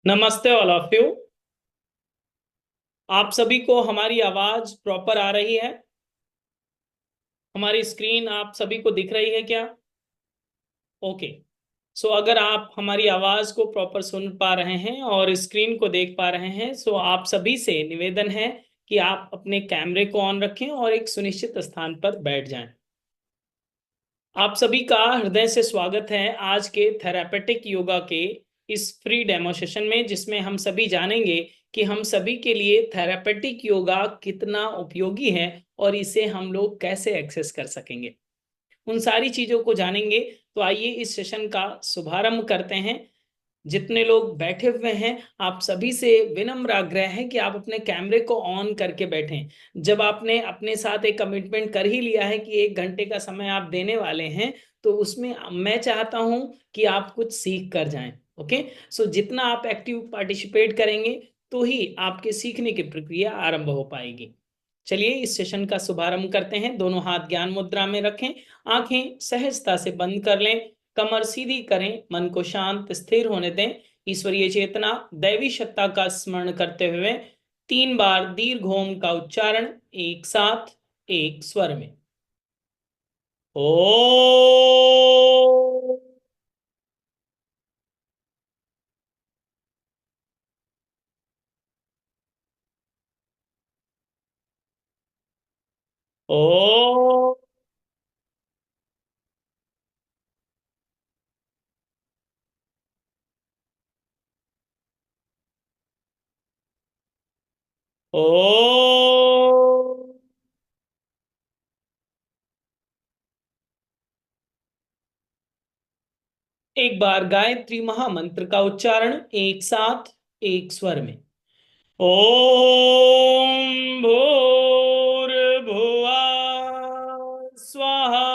नमस्ते all of you. आप सभी को हमारी आवाज प्रॉपर आ रही है? हमारी स्क्रीन आप सभी को दिख रही है क्या? ओके। सो अगर आप हमारी आवाज को प्रॉपर सुन पा रहे हैं और स्क्रीन को देख पा रहे हैं, सो आप सभी से निवेदन है कि आप अपने कैमरे को ऑन रखें और एक सुनिश्चित स्थान पर बैठ जाएं। आप सभी का हृदय से स्वागत है आज के थेरापेटिक योगा के इस फ्री डेमो सेशन में, जिसमें हम सभी जानेंगे कि हम सभी के लिए थेरापेटिक योगा कितना उपयोगी है और इसे हम लोग कैसे एक्सेस कर सकेंगे। उन सारी चीजों को जानेंगे। तो आइए इस सेशन का शुभारंभ करते हैं। जितने लोग बैठे हुए हैं, आप सभी से विनम्र आग्रह है कि आप अपने कैमरे को ऑन करके बैठें। जब आपने अपने साथ एक कमिटमेंट कर ही लिया है कि 1 घंटे का समय आप देने वाले हैं, तो उसमें मैं चाहता हूं कि आप कुछ सीख कर जाएं। ओके। सो जितना आप एक्टिव पार्टिसिपेट करेंगे, तो ही आपके सीखने की प्रक्रिया आरंभ हो पाएगी। चलिए इस सेशन का शुभारंभ करते हैं। दोनों हाथ ज्ञान मुद्रा में रखें, आंखें सहजता से बंद कर लें, कमर सीधी करें, मन को शांत स्थिर होने दें। ईश्वरीय चेतना, दैवी सत्ता का स्मरण करते हुए 3 बार दीर्घ ओम का उच्चारण एक साथ, एक स्वर में। ओ। ओ। ओ। एक बार गायत्री महामंत्र का उच्चारण एक साथ, एक स्वर में। ओम भूर्भुवः स्वाहा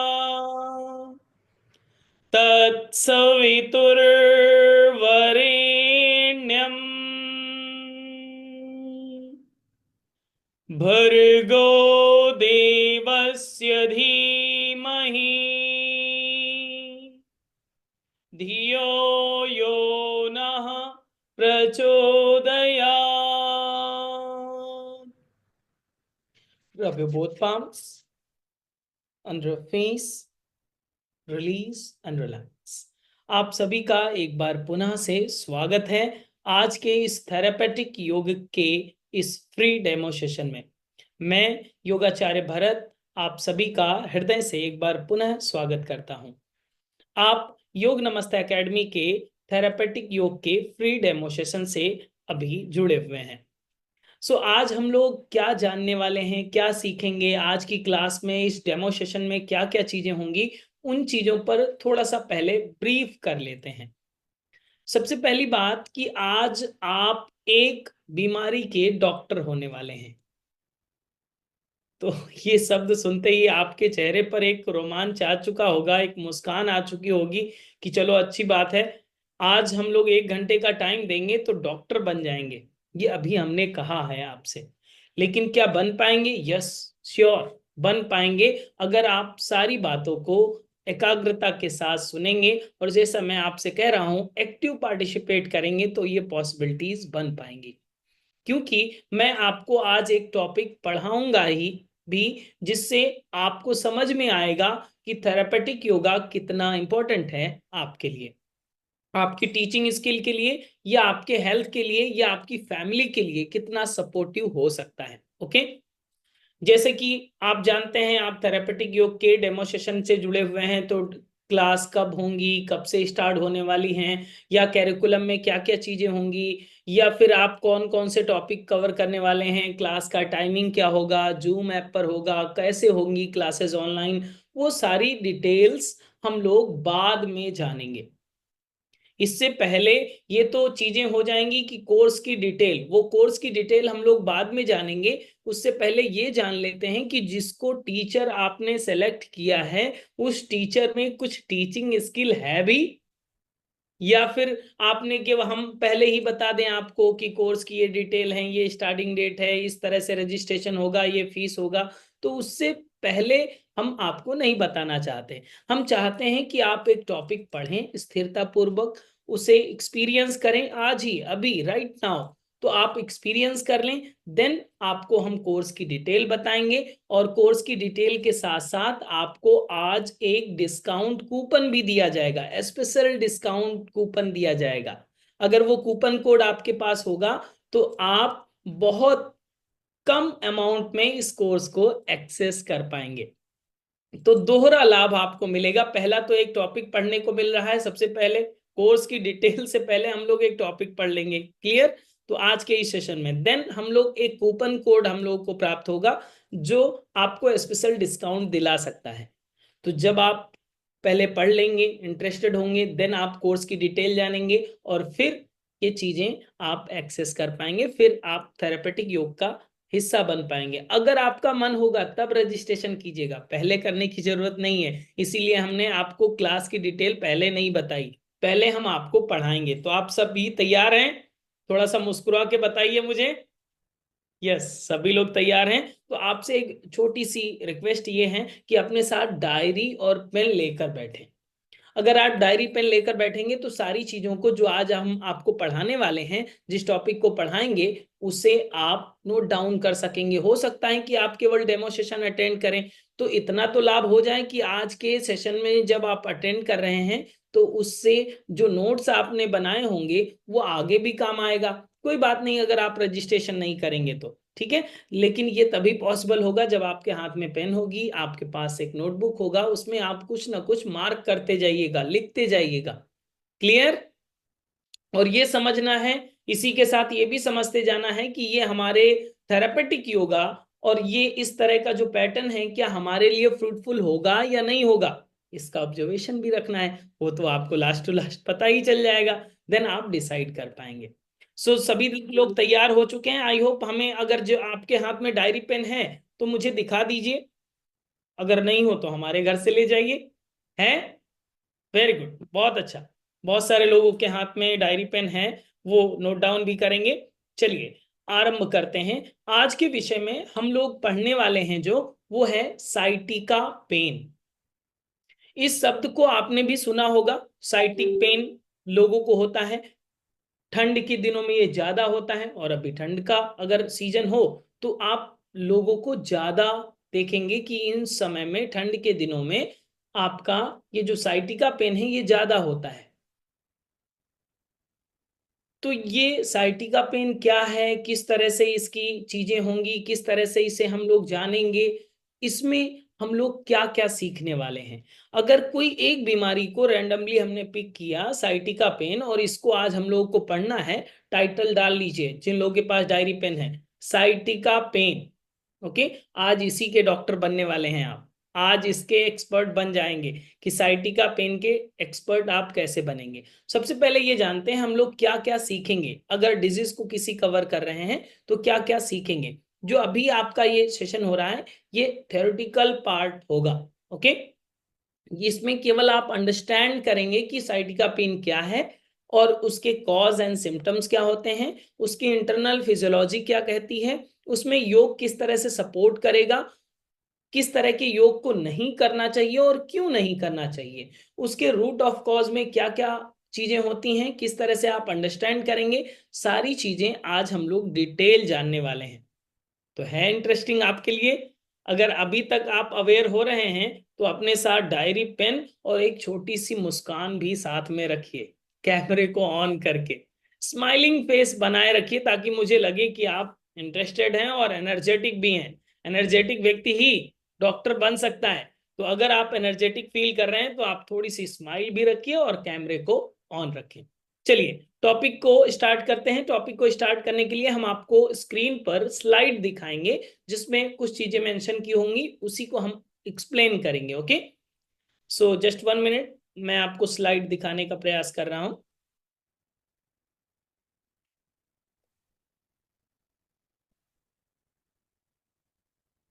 तत्सवितुर्वरेण्यम् भर्गो देवस्य धीमहि धियो यो नः प्रचोदयात्। Rub your both palms under your face, release and relax। आप सभी का एक बार पुनः से स्वागत है आज के इस थेरापेटिक योग के इस फ्री डेमो सेशन में। मैं योगाचार्य भरत आप सभी का हृदय से एक बार पुनः स्वागत करता हूं। आप योग नमस्ते एकेडमी के थेरापेटिक योग के फ्री डेमो सेशन से अभी जुड़े हुए हैं। सो आज हम लोग क्या जानने वाले हैं, क्या सीखेंगे आज की क्लास में, इस डेमो सेशन में क्या क्या चीजें होंगी, उन चीजों पर थोड़ा सा पहले ब्रीफ कर लेते हैं। सबसे पहली बात कि आज आप एक बीमारी के डॉक्टर होने वाले हैं। तो ये शब्द सुनते ही आपके चेहरे पर एक रोमांच आ चुका होगा, एक मुस्कान आ चुकी होगी कि चलो अच्छी बात है, आज हम लोग 1 घंटे का टाइम देंगे तो डॉक्टर बन जाएंगे। ये अभी हमने कहा है आपसे, लेकिन क्या बन पाएंगे? यस, श्योर बन पाएंगे, अगर आप सारी बातों को एकाग्रता के साथ सुनेंगे और जैसा मैं आपसे कह रहा हूं एक्टिव पार्टिसिपेट करेंगे, तो ये पॉसिबिलिटीज बन पाएंगी। क्योंकि मैं आपको आज एक टॉपिक पढ़ाऊंगा ही भी, जिससे आपको समझ में आएगा कि थेरापेटिक योगा कितना इंपॉर्टेंट है आपके लिए, आपकी टीचिंग स्किल के लिए, या आपके हेल्थ के लिए, या आपकी फैमिली के लिए कितना सपोर्टिव हो सकता है। ओके। जैसे कि आप जानते हैं, आप थेरापेटिक योग के डेमोस्ट्रेशन से जुड़े हुए हैं, तो क्लास कब होंगी, कब से स्टार्ट होने वाली हैं, या कैरिकुलम में क्या क्या चीजें होंगी, या फिर आप कौन कौन से टॉपिक कवर करने वाले हैं, क्लास का टाइमिंग क्या होगा, जूम ऐप पर होगा, कैसे होंगी क्लासेस ऑनलाइन, वो सारी डिटेल्स हम लोग बाद में जानेंगे। इससे पहले ये तो चीजें हो जाएंगी कि कोर्स की डिटेल, वो कोर्स की डिटेल हम लोग बाद में जानेंगे। उससे पहले ये जान लेते हैं कि जिसको टीचर आपने सेलेक्ट किया है, उस टीचर में कुछ टीचिंग स्किल है भी, या फिर आपने कि हम पहले ही बता दें आपको कि कोर्स की ये डिटेल है, ये स्टार्टिंग डेट है, इस तरह से रजिस्ट्रेशन होगा, ये फीस होगा। तो उससे पहले हम आपको नहीं बताना चाहते। हम चाहते हैं कि आप एक टॉपिक पढ़ें स्थिरता पूर्वक, उसे एक्सपीरियंस करें आज ही, अभी, राइट नाउ। तो आप एक्सपीरियंस कर लें, देन आपको हम कोर्स की डिटेल बताएंगे, और कोर्स की डिटेल के साथ साथ आपको आज एक डिस्काउंट कूपन भी दिया जाएगा, स्पेशल डिस्काउंट कूपन दिया जाएगा। अगर वो कूपन कोड आपके पास होगा तो आप बहुत कम अमाउंट में इस कोर्स को एक्सेस कर पाएंगे। तो दोहरा लाभ आपको मिलेगा। पहला तो एक टॉपिक पढ़ने को मिल रहा है, सबसे पहले कोर्स की डिटेल से पहले हम लोग एक टॉपिक पढ़ लेंगे, क्लियर। तो आज के इस सेशन में देन हम लोग एक कूपन कोड हम लोग को प्राप्त होगा जो आपको स्पेशल डिस्काउंट दिला सकता है। तो जब आप पहले पढ़ लेंगे, इंटरेस्टेड होंगे, देन आप कोर्स की डिटेल जानेंगे और फिर ये चीजें आप एक्सेस कर पाएंगे, फिर आप थेरेपेटिक योग का हिस्सा बन पाएंगे। अगर आपका मन होगा तब रजिस्ट्रेशन कीजिएगा, पहले करने की जरूरत नहीं है। इसीलिए हमने आपको क्लास की डिटेल पहले नहीं बताई, पहले हम आपको पढ़ाएंगे। तो आप सब भी तैयार हैं? थोड़ा सा मुस्कुरा के बताइए मुझे। यस, सभी लोग तैयार हैं। तो आपसे एक छोटी सी रिक्वेस्ट ये है कि अपने साथ डायरी और पेन लेकर बैठें। अगर आप डायरी पेन लेकर बैठेंगे तो सारी चीजों को जो आज हम आपको पढ़ाने वाले हैं, जिस टॉपिक को पढ़ाएंगे, उसे आप नोट डाउन कर सकेंगे। हो सकता है कि आप केवल डेमो सेशन अटेंड करें, तो इतना तो लाभ हो जाए कि आज के सेशन में जब आप अटेंड कर रहे हैं तो उससे जो नोट्स आपने बनाए होंगे वो आगे भी काम आएगा। कोई बात नहीं अगर आप रजिस्ट्रेशन नहीं करेंगे तो, ठीक है। लेकिन ये तभी पॉसिबल होगा जब आपके हाथ में पेन होगी, आपके पास एक नोटबुक होगा, उसमें आप कुछ ना कुछ मार्क करते जाइएगा, लिखते जाइएगा, क्लियर। और ये समझना है, इसी के साथ ये भी समझते जाना है कि ये हमारे थेरापेटिक योगा और ये इस तरह का जो पैटर्न है क्या हमारे लिए फ्रूटफुल होगा या नहीं होगा, इसका ऑब्जर्वेशन भी रखना है। वो तो आपको लास्ट टू लास्ट पता ही चल जाएगा, देन आप डिसाइड कर पाएंगे। सभी लोग तैयार हो चुके हैं आई होप। हमें अगर जो आपके हाथ में डायरी पेन है तो मुझे दिखा दीजिए, अगर नहीं हो तो हमारे घर से ले जाइए। है, वेरी गुड, बहुत अच्छा। बहुत सारे लोगों के हाथ में डायरी पेन है, वो नोट डाउन भी करेंगे। चलिए आरंभ करते हैं। आज के विषय में हम लोग पढ़ने वाले हैं जो वो है साइटिका पेन। इस शब्द को आपने भी सुना होगा। साइटिक पेन लोगों को होता है, ठंड के दिनों में ये ज्यादा होता है, और अभी ठंड का अगर सीजन हो तो आप लोगों को ज्यादा देखेंगे कि इन समय में ठंड के दिनों में आपका ये जो साइटिका पेन है ये ज्यादा होता है। तो ये साइटिका पेन क्या है, किस तरह से इसकी चीजें होंगी, किस तरह से इसे हम लोग जानेंगे, इसमें हम लोग क्या क्या सीखने वाले हैं। अगर कोई एक बीमारी को रैंडमली हमने पिक किया साइटिका पेन और इसको आज हम लोगों को पढ़ना है, टाइटल डाल लीजिए जिन लोगों के पास डायरी पेन है, साइटिका पेन। ओके, आज इसी के डॉक्टर बनने वाले हैं आप, आज इसके एक्सपर्ट बन जाएंगे कि साइटिका पेन के एक्सपर्ट आप कैसे बनेंगे। सबसे पहले ये जानते हैं हम लोग क्या क्या सीखेंगे, अगर डिजीज को किसी कवर कर रहे हैं तो क्या क्या सीखेंगे। जो अभी आपका ये सेशन हो रहा है ये थ्योरेटिकल पार्ट होगा, ओके। इसमें केवल आप अंडरस्टैंड करेंगे कि साइटिका पेन क्या है और उसके कॉज एंड सिम्टम्स क्या होते हैं, उसकी इंटरनल फिजियोलॉजी क्या कहती है, उसमें योग किस तरह से सपोर्ट करेगा, किस तरह के योग को नहीं करना चाहिए और क्यों नहीं करना चाहिए, उसके रूट ऑफ कॉज में क्या क्या चीजें होती हैं, किस तरह से आप अंडरस्टैंड करेंगे। सारी चीजें आज हम लोग डिटेल जानने वाले हैं। तो है इंटरेस्टिंग आपके लिए। अगर अभी तक आप अवेयर हो रहे हैं तो अपने साथ डायरी पेन और एक छोटी सी मुस्कान भी साथ में रखिए, कैमरे को ऑन करके स्माइलिंग फेस बनाए रखिए ताकि मुझे लगे कि आप इंटरेस्टेड हैं और एनर्जेटिक भी हैं। एनर्जेटिक व्यक्ति ही डॉक्टर बन सकता है। तो अगर आप एनर्जेटिक फील कर रहे हैं तो आप थोड़ी सी स्माइल भी रखिए और कैमरे को ऑन रखिए। चलिए टॉपिक को स्टार्ट करते हैं। टॉपिक को स्टार्ट करने के लिए हम आपको स्क्रीन पर स्लाइड दिखाएंगे जिसमें कुछ चीजें मेंशन की होंगी, उसी को हम एक्सप्लेन करेंगे, ओके। सो जस्ट 1 मिनट, मैं आपको स्लाइड दिखाने का प्रयास कर रहा हूं।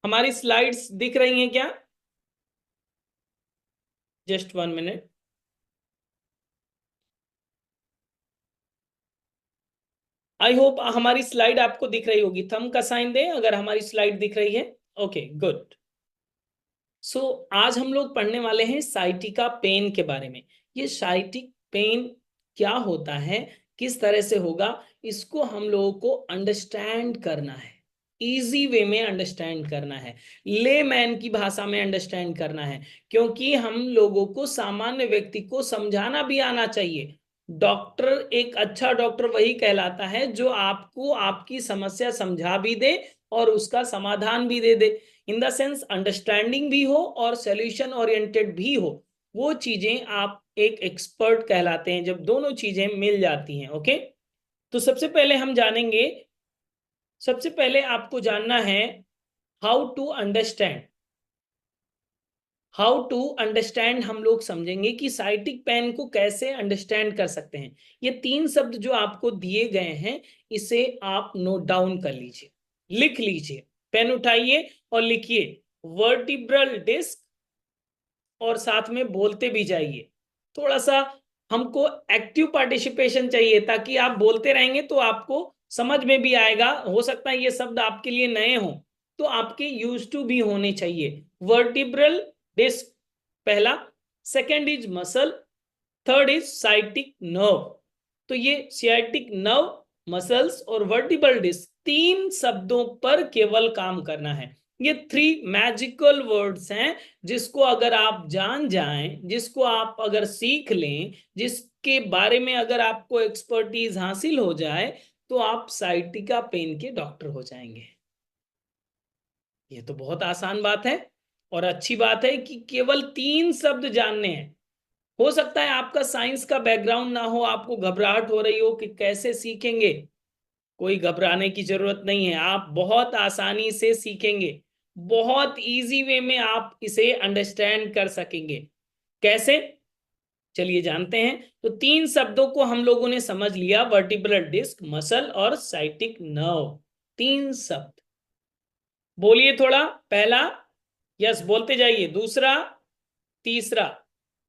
हमारी स्लाइड्स दिख रही हैं क्या? Just 1 minute. आई होप हमारी स्लाइड आपको दिख रही होगी, थंब का साइन दें अगर हमारी स्लाइड दिख रही है। Okay good. सो आज हम लोग पढ़ने वाले हैं साइटिका पेन के बारे में। ये साइटिक पेन क्या होता है, किस तरह से होगा, इसको हम लोगों को अंडरस्टैंड करना है, इजी वे में अंडरस्टैंड करना है, लेमैन की भाषा में अंडरस्टैंड करना है, क्योंकि हम लोगों को सामान्य व्यक्ति को समझाना भी आना चाहिए। डॉक्टर, एक अच्छा डॉक्टर वही कहलाता है जो आपको आपकी समस्या समझा भी दे और उसका समाधान भी दे दे, इन द सेंस अंडरस्टैंडिंग भी हो और सॉल्यूशन ओरिएंटेड भी हो। वो चीजें आप एक एक्सपर्ट कहलाते हैं जब दोनों चीजें मिल जाती हैं। ओके, तो सबसे पहले हम जानेंगे, सबसे पहले आपको जानना है how to understand. How to understand हम लोग समझेंगे कि साइटिक पेन को कैसे अंडरस्टैंड कर सकते हैं। ये 3 शब्द जो आपको दिए गए हैं, इसे आप नोट डाउन कर लीजिए, लिख लीजिए, पेन उठाइए और लिखिए वर्टिब्रल डिस्क, और साथ में बोलते भी जाइए। थोड़ा सा हमको एक्टिव पार्टिसिपेशन चाहिए, ताकि आप बोलते रहेंगे तो आपको समझ में भी आएगा। हो सकता है ये शब्द आपके लिए नए हों, तो आपके यूज टू भी होने चाहिए। वर्टिब्रल डिस्क पहला, second is muscle, third is sciatic nerve. तो ये सियाटिक नर्व, मसल्स और वर्टिब्रल डिस्क 3 शब्दों पर केवल काम करना है। ये 3 मैजिकल वर्ड्स हैं, जिसको अगर आप जान जाएं, जिसको आप अगर सीख लें, जिसके बारे में अगर आपको एक्सपर्टीज हासिल हो जाए, तो आप साइटिका पेन के डॉक्टर हो जाएंगे। ये तो बहुत आसान बात है और अच्छी बात है कि केवल 3 शब्द जानने हैं। हो सकता है आपका साइंस का बैकग्राउंड ना हो, आपको घबराहट हो रही हो कि कैसे सीखेंगे। कोई घबराने की जरूरत नहीं है, आप बहुत आसानी से सीखेंगे, बहुत इजी वे में आप इसे अंडरस्टैंड कर सकेंगे। कैसे, चलिए जानते हैं। तो 3 शब्दों को हम लोगों ने समझ लिया, वर्टिब्रल डिस्क, मसल और साइटिक नर्व। 3 शब्द बोलिए थोड़ा। पहला, यस बोलते जाइए। दूसरा, तीसरा,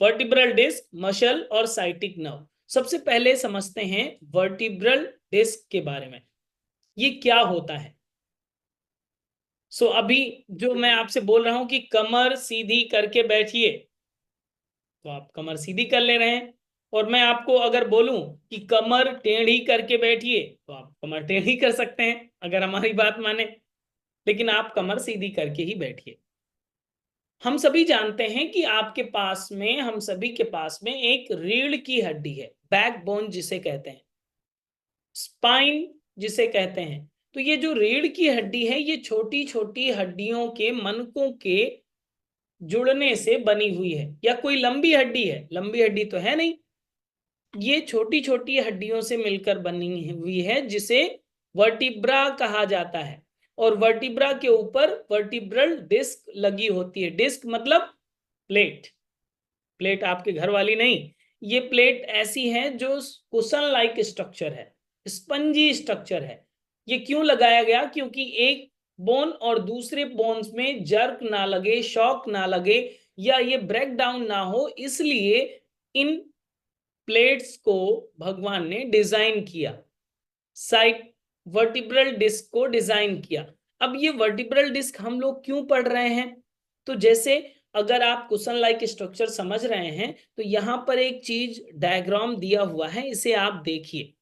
वर्टिब्रल डिस्क, मसल और साइटिक नर्व। सबसे पहले समझते हैं वर्टिब्रल डिस्क के बारे में, ये क्या होता है। अभी जो मैं आपसे बोल रहा हूं कि कमर सीधी करके बैठिए, तो आप कमर सीधी कर ले रहे हैं। और मैं आपको अगर बोलूं कि कमर टेढ़ी करके बैठिए, तो आप कमर टेढ़ी कर सकते हैं अगर हमारी बात माने, लेकिन आप कमर सीधी करके ही बैठिए। हम सभी जानते हैं कि आपके पास में, हम सभी के पास में एक रीढ़ की हड्डी है, बैकबोन जिसे कहते हैं, स्पाइन जिसे कहते हैं। तो ये जो रीढ़ की हड्डी है, ये छोटी छोटी हड्डियों के मनकों के जुड़ने से बनी हुई है। या कोई लंबी हड्डी है? लंबी हड्डी तो है नहीं, ये छोटी छोटी हड्डियों से मिलकर बनी हुई है, जिसे वर्टिब्रा कहा जाता है। और वर्टिब्रा के ऊपर वर्टिब्रल डिस्क लगी होती है। डिस्क मतलब प्लेट, प्लेट आपके घर वाली नहीं, ये प्लेट ऐसी है जो कुशन लाइक स्ट्रक्चर है, स्पंजी स्ट्रक्चर है। ये क्यों लगाया गया? क्योंकि एक बोन और दूसरे बोन्स में जर्क ना लगे, शॉक ना लगे, या ये ब्रेक डाउन ना हो, इसलिए इन प्लेट्स को भगवान ने डिजाइन किया, साइट वर्टिब्रल डिस्क को डिजाइन किया। अब ये वर्टिब्रल डिस्क हम लोग क्यों पढ़ रहे हैं? तो जैसे अगर आप कुशन लाइक स्ट्रक्चर समझ रहे हैं, तो यहां पर एक चीज डायग्राम दिया हुआ है, इसे आप देखिए।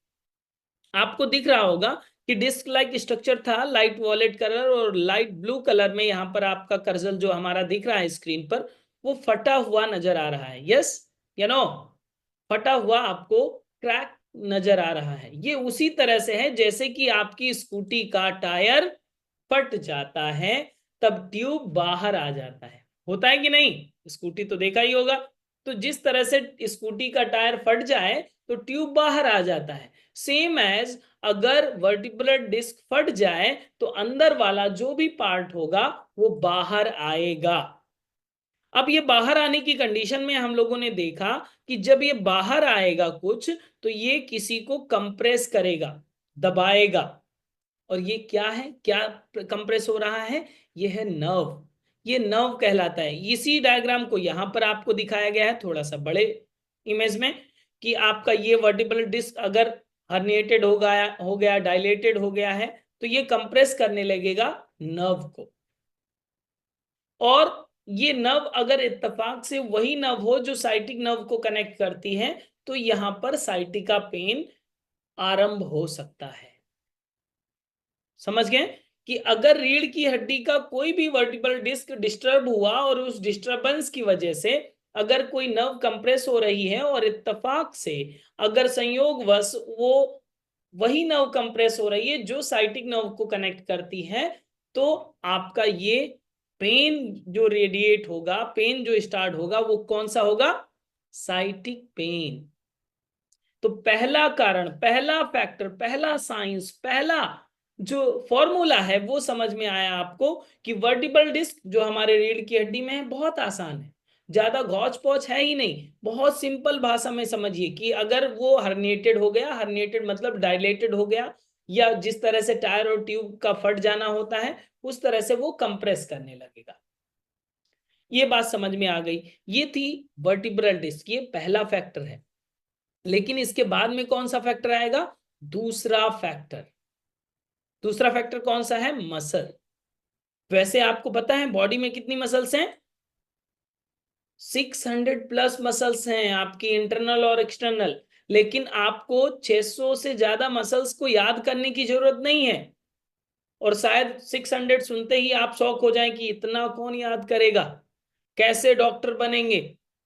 आपको दिख रहा होगा कि डिस्क लाइक स्ट्रक्चर था, लाइट वॉलेट कलर और लाइट ब्लू कलर में। यहां पर आपका कर्सर जो हमारा दिख रहा है स्क्रीन पर, वो फटा हुआ नजर आ रहा है। यस या नो? फटा हुआ आपको क्रैक नजर आ रहा है। ये उसी तरह से है जैसे कि आपकी स्कूटी का टायर फट जाता है, तब ट्यूब बाहर आ जाता है। होता है कि नहीं? स्कूटी तो देखा ही होगा। तो जिस तरह से स्कूटी का टायर फट जाए तो ट्यूब बाहर आ जाता है, सेम एज अगर वर्टिब्रल डिस्क फट जाए तो अंदर वाला जो भी पार्ट होगा वो बाहर आएगा। अब ये बाहर आने की कंडीशन में हम लोगों ने देखा कि जब ये बाहर आएगा कुछ, तो ये किसी को कंप्रेस करेगा, दबाएगा। और ये क्या है, क्या कंप्रेस हो रहा है? ये है नर्व, ये नर्व कहलाता है। इसी डायग्राम को यहां पर आपको दिखाया गया है थोड़ा सा बड़े इमेज में, कि आपका ये वर्टिब्रल डिस्क अगर हर्निएटेड हो गया, डायलेटेड हो गया है, तो ये कंप्रेस करने लगेगा नर्व को। और ये नर्व अगर इत्तेफाक से वही नर्व हो जो साइटिक नर्व को कनेक्ट करती है, तो यहां पर साइटिका पेन आरंभ हो सकता है। समझ गए कि अगर रीढ़ की हड्डी का कोई भी वर्टिब्रल डिस्क डिस्टर्ब हुआ और उस डिस्टरबेंस की वजह से अगर कोई नर्व कंप्रेस हो रही है और इत्तेफाक से अगर संयोगवश वो वही नर्व कंप्रेस हो रही है जो साइटिक नर्व को कनेक्ट करती है, तो आपका ये पेन जो रेडिएट होगा, पेन जो स्टार्ट होगा, वो कौन सा होगा? Sciatic pen. तो पहला कारण, पहला फैक्टर, पहला साइंस, पहला जो फॉर्मूला है वो समझ में आया आपको कि वर्टिब्रल डिस्क जो हमारे रीढ़ की हड्डी में है बहुत आसान है, ज्यादा घौच पौच है ही नहीं। बहुत सिंपल भाषा में समझिए कि अगर वो हर्निएटेड हो गया, हर्निएटेड मतलब डायलेटेड हो गया, या जिस तरह से टायर और ट्यूब का फट जाना होता है उस तरह से वो कंप्रेस करने लगेगा। ये बात समझ में आ गई। ये थी वर्टिब्रल डिस्क, ये पहला फैक्टर है। लेकिन इसके बाद में कौन सा फैक्टर आएगा? दूसरा फैक्टर। दूसरा फैक्टर कौन सा है? मसल। वैसे आपको पता है बॉडी में कितनी मसल्स हैं? 600 प्लस मसल्स हैं आपकी, इंटरनल और एक्सटर्नल। लेकिन आपको 600 से ज्यादा मसल्स को याद करने की जरूरत नहीं है। और शायद 600 सुनते ही आप शौक हो जाएं कि इतना कौन याद करेगा, कैसे डॉक्टर बनेंगे,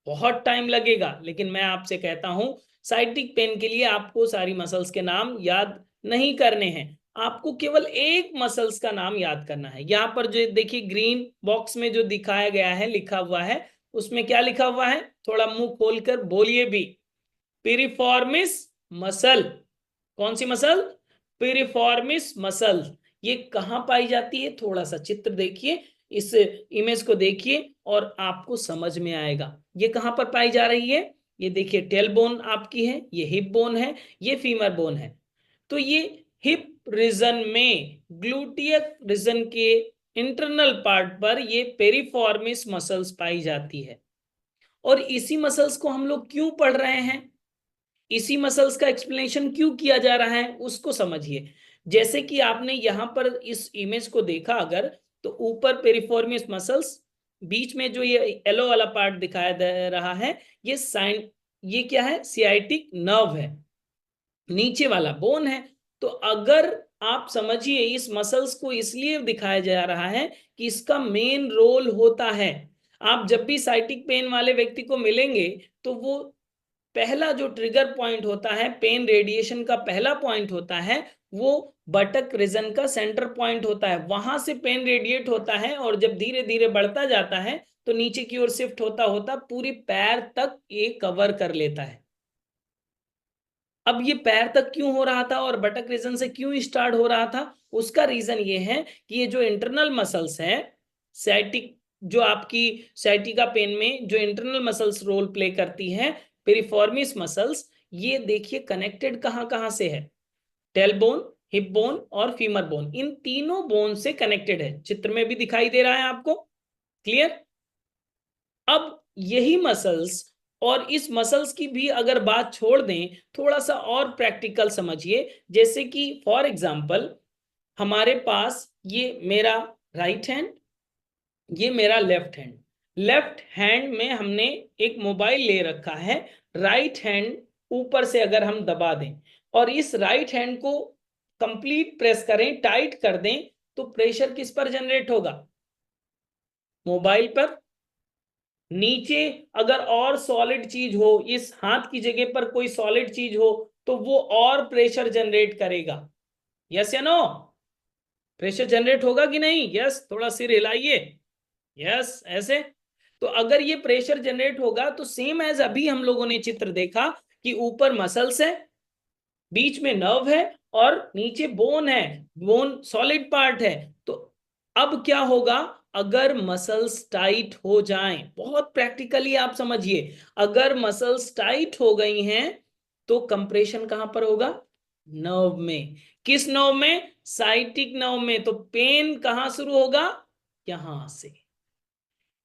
बहुत टाइम लगेगा। लेकिन मैं आपसे कहता हूं साइटिक पेन के लिए आपको सारी मसल्स के नाम याद नहीं करने हैं, आपको केवल एक मसल्स का नाम याद करना है। यहां पर जो देखिए ग्रीन बॉक्स में जो दिखाया गया है, लिखा हुआ है, उसमें क्या लिखा हुआ है? थोड़ा मुंह खोलकर बोलिए भी। Piriformis muscle. कौन सी मसल? Piriformis muscle. ये कहां पाई जाती है? थोड़ा सा चित्र देखिए, इस इमेज को देखिए और आपको समझ में आएगा ये कहां पर पाई जा रही है। ये देखिए टेल बोन आपकी है, ये हिप बोन है, ये फीमर बोन है। तो ये हिप रीजन में, ग्लूटियक रीजन के इंटरनल पार्ट पर ये पेरिफॉर्मिस मसल्स पाई जाती है। और इसी मसल्स को हम लोग क्यों पढ़ रहे हैं, इसी मसल्स का एक्सप्लेनेशन क्यों किया जा रहा है, उसको समझिए। जैसे कि आपने यहां पर इस इमेज को देखा अगर, तो ऊपर पेरिफॉर्मियस मसल्स, बीच में जो ये येलो वाला पार्ट दिखाया दे रहा है, ये साइन, ये क्या है? सियाटिक नर्व है, नीचे वाला बोन है। तो अगर आप समझिए इस मसल्स को इसलिए दिखाया जा रहा है कि इसका मेन रोल होता है। आप जब भी साइटिक पेन वाले व्यक्ति को मिलेंगे तो वो पहला जो ट्रिगर पॉइंट होता है, पेन रेडिएशन का पहला पॉइंट होता है, वो बटक रीजन का सेंटर पॉइंट होता है। वहां से पेन रेडिएट होता है और जब धीरे धीरे बढ़ता जाता है तो नीचे की ओर शिफ्ट होता होता पूरी पैर तक ये कवर कर लेता है। अब ये पैर तक क्यों हो रहा था और बटक रीजन से क्यों स्टार्ट हो रहा था? उसका रीजन ये है कि ये जो इंटरनल मसल्स है, सैटिक, जो आपकी सैटिका पेन में जो इंटरनल मसल्स रोल प्ले करती है, पेरिफॉर्मिस मसल्स, ये देखिए कनेक्टेड कहां कहां से है? टेल बोन, हिप बोन और फीमर बोन, इन तीनों बोन से कनेक्टेड है। चित्र में भी दिखाई दे रहा है आपको, क्लियर? अब यही मसल्स, और इस मसल्स की भी अगर बात छोड़ दें, थोड़ा सा और प्रैक्टिकल समझिए। जैसे कि फॉर एग्जांपल हमारे पास ये मेरा राइट हैंड, ये मेरा लेफ्ट हैंड। लेफ्ट हैंड में हमने एक मोबाइल ले रखा है, राइट हैंड ऊपर से अगर हम दबा दें और इस राइट हैंड को कंप्लीट प्रेस करें, टाइट कर दें, तो प्रेशर किस पर जनरेट होगा? मोबाइल पर। नीचे अगर और सॉलिड चीज हो, इस हाथ की जगह पर कोई सॉलिड चीज हो, तो वो और प्रेशर जनरेट करेगा। यस या नो? प्रेशर जनरेट होगा कि नहीं? यस, थोड़ा सिर हिलाइए। यस, ऐसे। तो अगर ये प्रेशर जनरेट होगा तो सेम एज अभी हम लोगों ने चित्र देखा कि ऊपर मसल्स है, बीच में नर्व है और नीचे बोन है, बोन सॉलिड पार्ट है। तो अब क्या होगा अगर मसल्स टाइट हो जाएं? बहुत प्रैक्टिकली आप समझिए, अगर मसल्स टाइट हो गई हैं तो कंप्रेशन कहां पर होगा? नर्व में। किस नर्व में? साइटिक नर्व में। तो पेन कहां शुरू होगा? यहां से।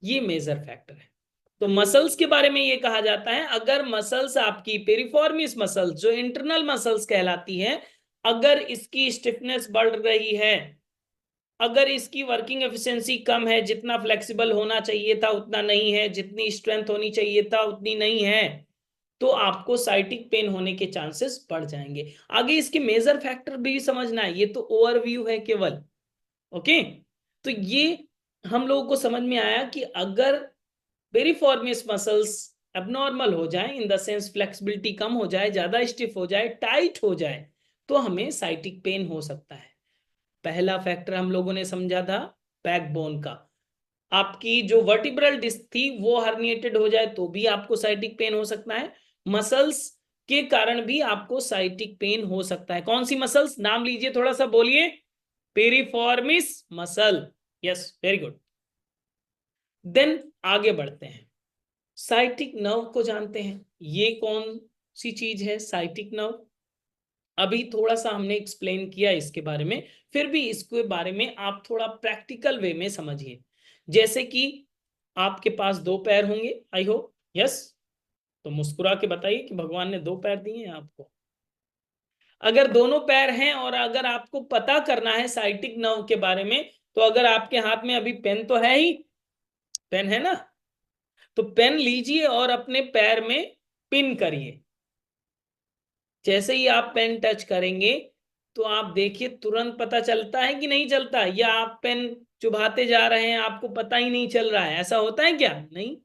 ये मेजर फैक्टर है। तो मसल्स के बारे में ये कहा जाता है, अगर मसल्स आपकी पेरिफॉर्मिस मसल्स जो इंटरनल मसल्स कहलाती है, अगर इसकी स्टिफनेस बढ़ रही है, अगर इसकी वर्किंग एफिशिएंसी कम है, जितना फ्लेक्सिबल होना चाहिए था उतना नहीं है, जितनी स्ट्रेंथ होनी चाहिए था उतनी नहीं है, तो आपको साइटिक पेन होने के चांसेस बढ़ जाएंगे। आगे इसके मेजर फैक्टर भी समझना है, ये तो ओवरव्यू है केवल। ओके, तो ये हम लोगों को समझ में आया कि अगर पेरिफॉर्मिस मसल्स एबनॉर्मल हो जाए, इन द सेंस फ्लेक्सिबिलिटी कम हो जाए, ज्यादा स्टिफ हो जाए, टाइट हो जाए, तो हमें साइटिक पेन हो सकता है। पहला फैक्टर हम लोगों ने समझा था बैकबोन का। आपकी जो वर्टिब्रल डिस्क थी वो हर्निएटेड हो जाए तो भी आपको साइटिक पेन हो सकता है। मसल्स के कारण भी आपको साइटिक पेन हो सकता है। कौन सी मसल्स, नाम लीजिए, थोड़ा सा बोलिए। Piriformis muscle, yes, very good. Then आगे बढ़ते हैं, साइटिक नर्व को जानते हैं। ये कौन सी चीज है साइटिक नर्व? अभी थोड़ा सा हमने एक्सप्लेन किया इसके बारे में, फिर भी इसके बारे में आप थोड़ा प्रैक्टिकल वे में समझिए। जैसे कि आपके पास दो पैर होंगे, आई होप, यस। तो मुस्कुरा के बताइए कि भगवान ने दो पैर दिए हैं आपको। अगर दोनों पैर हैं और अगर आपको पता करना है साइटिक नर्व के बारे में, तो अगर आपके हाथ में अभी पेन तो है ही, पेन है ना, तो पेन लीजिए और अपने पैर में पिन करिए। जैसे ही आप पेन टच करेंगे तो आप देखिए तुरंत पता चलता है कि नहीं चलता, या आप पेन चुभाते जा रहे हैं, आपको पता ही नहीं चल रहा है, ऐसा होता है क्या? नहीं।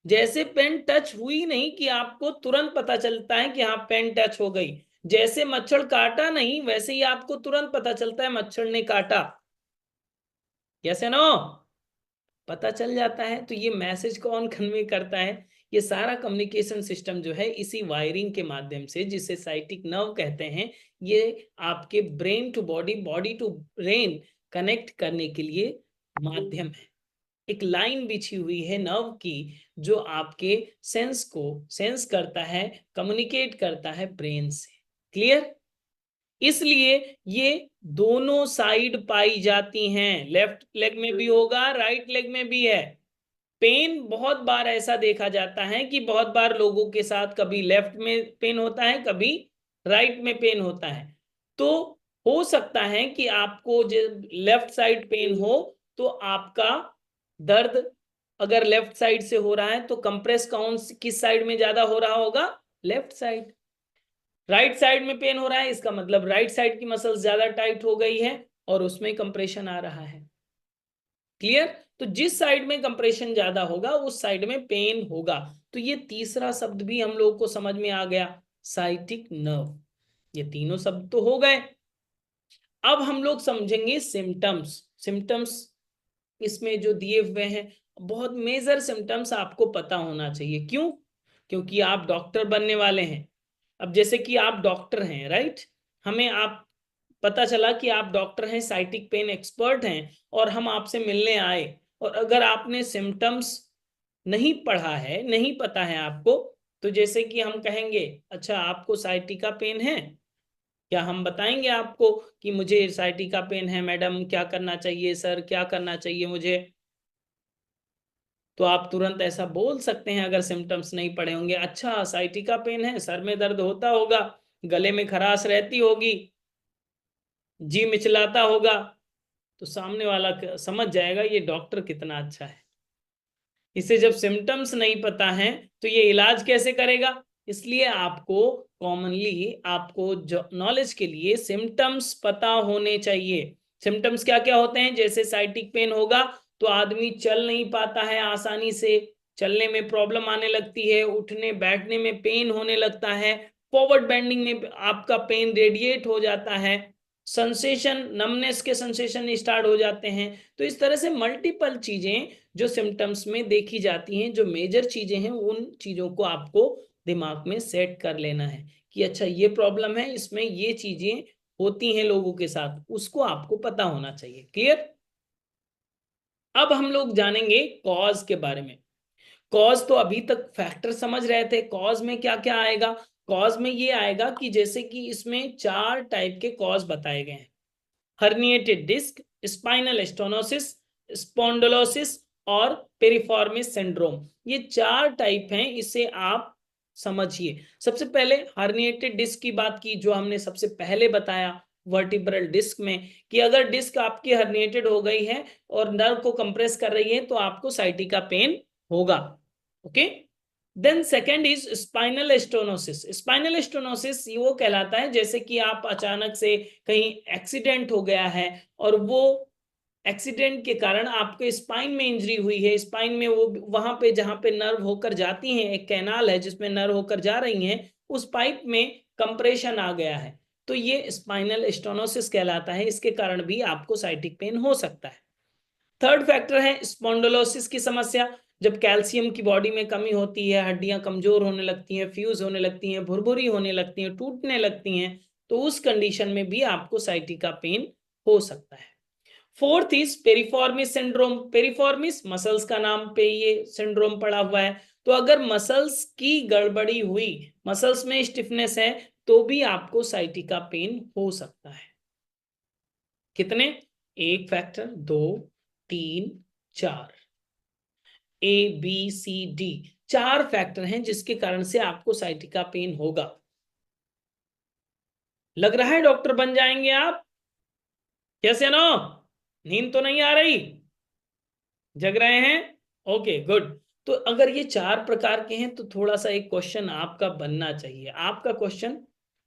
जैसे पेन टच हुई नहीं कि आपको तुरंत पता चलता है कि हाँ पेन टच हो गई। जैसे मच्छर काटा नहीं वैसे ही आपको तुरंत पता चलता है मच्छर ने काटा। यस या नो? पता चल जाता है। तो ये मैसेज कौन कन्वे करता है? ये सारा कम्युनिकेशन सिस्टम जो है इसी वायरिंग के माध्यम से, जिसे साइटिक नर्व कहते हैं, ये आपके brain to body, body to brain connect करने के लिए माध्यम है। एक लाइन बिछी हुई है नर्व की जो आपके सेंस को सेंस करता है, कम्युनिकेट करता है ब्रेन से। क्लियर? इसलिए ये दोनों साइड पाई जाती हैं, लेफ्ट लेग में भी होगा, राइट लेग में भी है। पेन बहुत बार ऐसा देखा जाता है कि बहुत बार लोगों के साथ कभी लेफ्ट में पेन होता है, कभी राइट में पेन होता है। तो हो सकता है कि आपको जब लेफ्ट साइड पेन हो तो आपका दर्द अगर लेफ्ट साइड से हो रहा है तो कंप्रेस कौन किस साइड में ज्यादा हो रहा होगा? Left side. राइट साइड में पेन हो रहा है, इसका मतलब राइट साइड की मसल ज्यादा टाइट हो गई है और उसमें कंप्रेशन आ रहा है। क्लियर? तो जिस साइड में कंप्रेशन ज्यादा होगा उस साइड में पेन होगा। तो ये तीसरा शब्द भी हम लोग को समझ में आ गया, साइटिक नर्व। ये तीनों शब्द तो हो गए। अब हम लोग समझेंगे सिम्टम्स। सिम्टम्स इसमें जो दिए हुए हैं, बहुत मेजर सिम्टम्स आपको पता होना चाहिए। क्यों? क्योंकि आप डॉक्टर बनने वाले हैं। अब जैसे कि आप डॉक्टर हैं, राइट, हमें आप पता चला कि आप डॉक्टर हैं, साइटिक पेन एक्सपर्ट हैं, और हम आपसे मिलने आए, और अगर आपने सिम्टम्स नहीं पढ़ा है, नहीं पता है आपको, तो जैसे कि हम कहेंगे अच्छा आपको साइटिका पेन है, क्या हम बताएंगे आपको कि मुझे साइटिका पेन है मैडम, क्या करना चाहिए सर, क्या करना चाहिए मुझे? तो आप तुरंत ऐसा बोल सकते हैं अगर सिम्टम्स नहीं पढ़े होंगे, अच्छा साइटिका पेन है, सर में दर्द होता होगा, गले में खराश रहती होगी, जी मिचलाता होगा, तो सामने वाला समझ जाएगा ये डॉक्टर कितना अच्छा है। इसे जब सिम्टम्स नहीं पता है तो ये इलाज कैसे करेगा? इसलिए आपको कॉमनली, आपको नॉलेज के लिए सिम्टम्स पता होने चाहिए। सिम्टम्स क्या क्या होते हैं? जैसे साइटिक पेन होगा तो आदमी चल नहीं पाता है आसानी से, चलने में प्रॉब्लम आने लगती है, उठने बैठने में पेन होने लगता है, फॉरवर्ड बेंडिंग में आपका पेन रेडिएट हो जाता है, सेंसेशन, नमनेस के सेंसेशन स्टार्ट हो जाते हैं। तो इस तरह से मल्टीपल चीजें जो सिम्टम्स में देखी जाती हैं, जो मेजर चीजें हैं, उन चीजों को आपको दिमाग में सेट कर लेना है कि अच्छा ये प्रॉब्लम है, इसमें ये चीजें होती हैं लोगों के साथ, उसको आपको पता होना चाहिए। क्लियर? अब हम लोग जानेंगे कॉज के बारे में। कॉज तो अभी तक फैक्टर समझ रहे थे, कॉज में क्या क्या आएगा? कॉज में ये आएगा कि जैसे कि इसमें 4 टाइप के कॉज बताए गए हैं, herniated disc, spinal stenosis, spondylosis और पेरिफॉर्मिस सिंड्रोम। ये 4 टाइप हैं, इसे आप समझिए। सबसे पहले हर्निएटेड डिस्क की बात की, जो हमने सबसे पहले बताया वर्टिब्रल डिस्क में, कि अगर डिस्क आपकी हर्निएटेड हो गई है और नर्व को कंप्रेस कर रही है तो आपको साइटिका पेन होगा। Okay, then second is spinal stenosis. Spinal stenosis वो कहलाता है जैसे कि आप अचानक से कहीं एक्सीडेंट हो गया है और वो एक्सीडेंट के कारण आपके स्पाइन में इंजरी हुई है, स्पाइन में वो वहां पे जहां पे नर्व होकर जाती हैं, एक कैनाल है जिसमें नर्व होकर जा रही हैं, उस पाइप में कंप्रेशन आ गया है, तो ये स्पाइनल स्टोनोसिस कहलाता है। इसके कारण भी आपको साइटिक पेन हो सकता है। थर्ड फैक्टर है स्पॉन्डिलोसिस की समस्या। जब कैल्शियम की बॉडी में कमी होती है, हड्डियां कमजोर होने लगती हैं, फ्यूज होने लगती हैं, भुरभुरी होने लगती हैं, टूटने लगती हैं, तो उस कंडीशन में भी आपको साइटिका पेन हो सकता है। Fourth is पेरिफॉर्मिस syndrome. पेरिफॉर्मिस मसल्स का नाम पे ये सिंड्रोम पड़ा हुआ है। तो अगर मसल्स की गड़बड़ी हुई, मसल्स में स्टिफनेस है, तो भी आपको साइटिका पेन हो सकता है। कितने? एक फैक्टर, दो, तीन, चार, ABCD, चार फैक्टर हैं जिसके कारण से आपको साइटिका पेन होगा। लग रहा है डॉक्टर बन जाएंगे आप? कैसे नो? नींद तो नहीं आ रही? जग रहे हैं? Okay good. तो अगर ये चार प्रकार के हैं तो थोड़ा सा एक क्वेश्चन आपका बनना चाहिए। आपका क्वेश्चन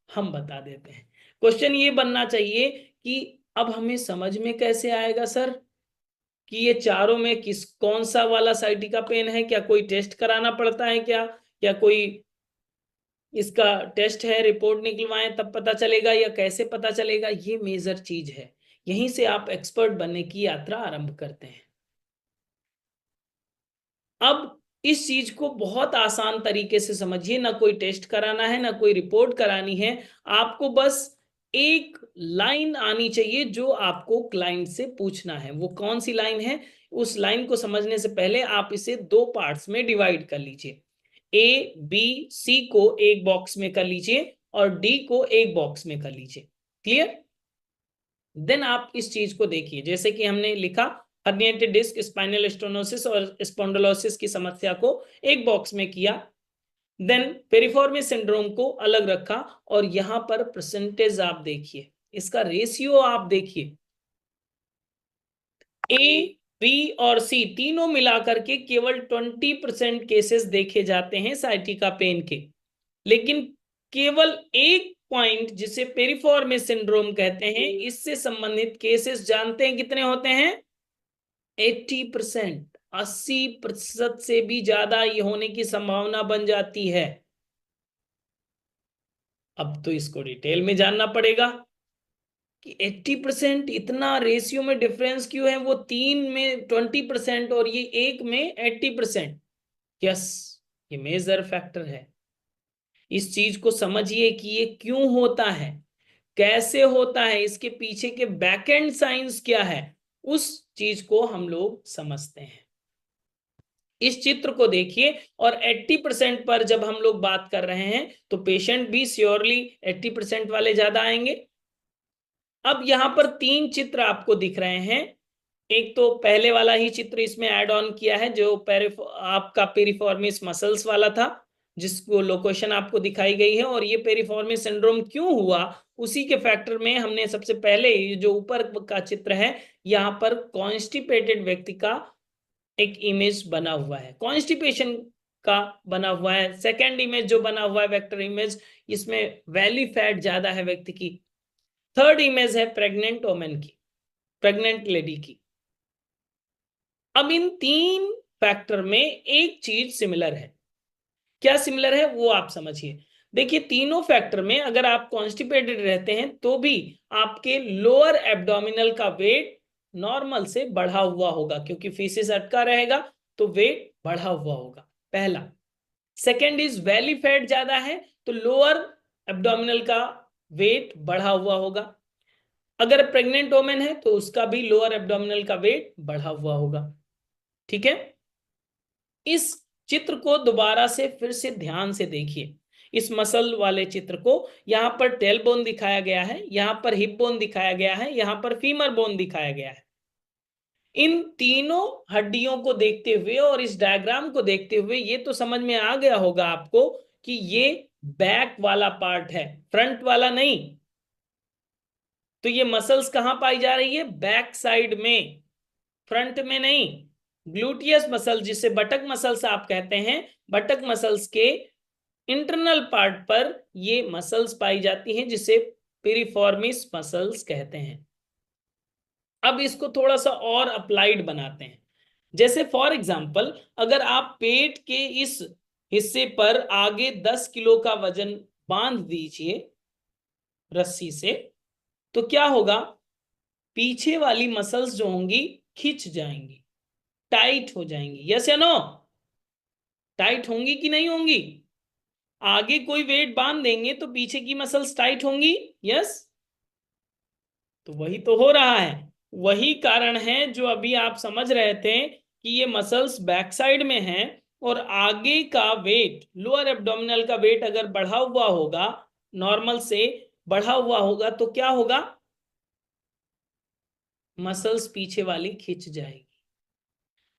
हम बता देते हैं। क्वेश्चन ये बनना चाहिए कि अब हमें समझ में कैसे आएगा सर कि ये चारों में किस कौन सा वाला साइटिका पेन है? क्या कोई टेस्ट कराना पड़ता है क्या? या कोई इसका टेस्ट है, रिपोर्ट निकलवाएं तब पता चलेगा, या कैसे पता चलेगा? ये मेजर चीज है। यहीं से आप एक्सपर्ट बनने की यात्रा आरंभ करते हैं। अब इस चीज को बहुत आसान तरीके से समझिए। ना कोई टेस्ट कराना है, ना कोई रिपोर्ट करानी है। आपको बस एक लाइन आनी चाहिए जो आपको क्लाइंट से पूछना है। वो कौन सी लाइन है? उस लाइन को समझने से पहले आप इसे दो पार्ट्स में डिवाइड कर लीजिए। ABC को एक बॉक्स में कर लीजिए और D को एक बॉक्स में कर लीजिए। क्लियर? देन आप इस चीज को देखिए, जैसे कि हमने लिखा हर्निएटेड डिस्क, स्पाइनल स्टोनोसिस और स्पॉन्डिलोसिस की समस्या को एक बॉक्स में किया। देन पेरिफॉर्मिस सिंड्रोम को अलग रखा और यहां पर परसेंटेज आप देखिए, इसका रेशियो आप देखिए। A, B और C तीनों मिलाकर के केवल 20% केसेस देखे जाते हैं साइटिका पेन के। लेकिन केवल एक पॉइंट जिसे पेरिफॉर्मिस सिंड्रोम कहते हैं, इससे संबंधित केसेस जानते हैं कितने होते हैं? 80%, 80% से भी ज्यादा ये होने की संभावना बन जाती है। अब तो इसको डिटेल में जानना पड़ेगा कि 80% इतना रेशियो में डिफरेंस क्यों है? वो तीन में 20% और ये एक में 80%। यस, ये मेजर फैक्टर है। इस चीज को समझिए कि ये क्यों होता है, कैसे होता है, इसके पीछे के बैकएंड साइंस क्या है, उस चीज को हम लोग समझते हैं। इस चित्र को देखिए और 80% पर जब हम लोग बात कर रहे हैं तो पेशेंट भी श्योरली 80% वाले ज्यादा आएंगे। अब यहां पर तीन चित्र आपको दिख रहे हैं। एक तो पहले वाला ही चित्र इसमें ऐड ऑन किया है जो आपका पेरिफॉर्मिस मसल्स वाला था, जिसको लोकेशन आपको दिखाई गई है। और ये पेरिफॉर्मिस सिंड्रोम क्यों हुआ, उसी के फैक्टर में हमने सबसे पहले जो ऊपर का चित्र है, यहाँ पर कॉन्स्टिपेटेड व्यक्ति का एक इमेज बना हुआ है, कॉन्स्टिपेशन का बना हुआ है। सेकेंड इमेज जो बना हुआ है वेक्टर इमेज, इसमें वैली फैट ज्यादा है व्यक्ति की। थर्ड इमेज है प्रेग्नेंट वोमेन की, प्रेग्नेंट लेडी की। अब इन तीन फैक्टर में एक चीज सिमिलर है। क्या सिमिलर है वो आप समझिए। देखिए तीनों फैक्टर में अगर आप कॉन्स्टिपेटेड रहते हैं तो भी आपके लोअर एब्डोमिनल का वेट नॉर्मल से बढ़ा हुआ होगा, क्योंकि फीसिस अटका रहेगा तो वेट बढ़ा हुआ होगा, पहला। सेकेंड इज वैली फैट ज्यादा है तो लोअर एब्डोमिनल का वेट बढ़ा हुआ होगा। अगर प्रेग्नेंट वोमेन है तो उसका भी लोअर एब्डोमिनल का वेट बढ़ा हुआ होगा। ठीक है? इस चित्र को दोबारा से फिर से ध्यान से देखिए। इस मसल वाले चित्र को, यहां पर टेल बोन दिखाया गया है, यहां पर हिप बोन दिखाया गया है, यहां पर फीमर बोन दिखाया गया है। इन तीनों हड्डियों को देखते हुए और इस डायग्राम को देखते हुए ये तो समझ में आ गया होगा आपको कि ये बैक वाला पार्ट है, फ्रंट वाला नहीं। तो ये मसल्स कहां पाई जा रही है? बैक साइड में, फ्रंट में नहीं। ग्लूटियस मसल जिसे बटक मसल्स आप कहते हैं, बटक मसल्स के इंटरनल पार्ट पर ये मसल्स पाई जाती हैं जिसे पिरिफॉर्मिस मसल्स कहते हैं। अब इसको थोड़ा सा और अप्लाइड बनाते हैं। जैसे फॉर एग्जांपल अगर आप पेट के इस हिस्से पर आगे 10 किलो का वजन बांध दीजिए रस्सी से, तो क्या होगा, पीछे वाली मसल्स जो होंगी खिंच जाएंगी, टाइट हो जाएंगी। यस या नो? टाइट होंगी कि नहीं होंगी? आगे कोई वेट बांध देंगे तो पीछे की मसल्स टाइट होंगी। यस, तो वही तो हो रहा है। वही कारण है जो अभी आप समझ रहे थे कि ये मसल्स बैक साइड में हैं और आगे का वेट, लोअर एब्डोमिनल का वेट अगर बढ़ा हुआ होगा, नॉर्मल से बढ़ा हुआ होगा, तो क्या होगा, मसल्स पीछे वाली खिंच जाएगी।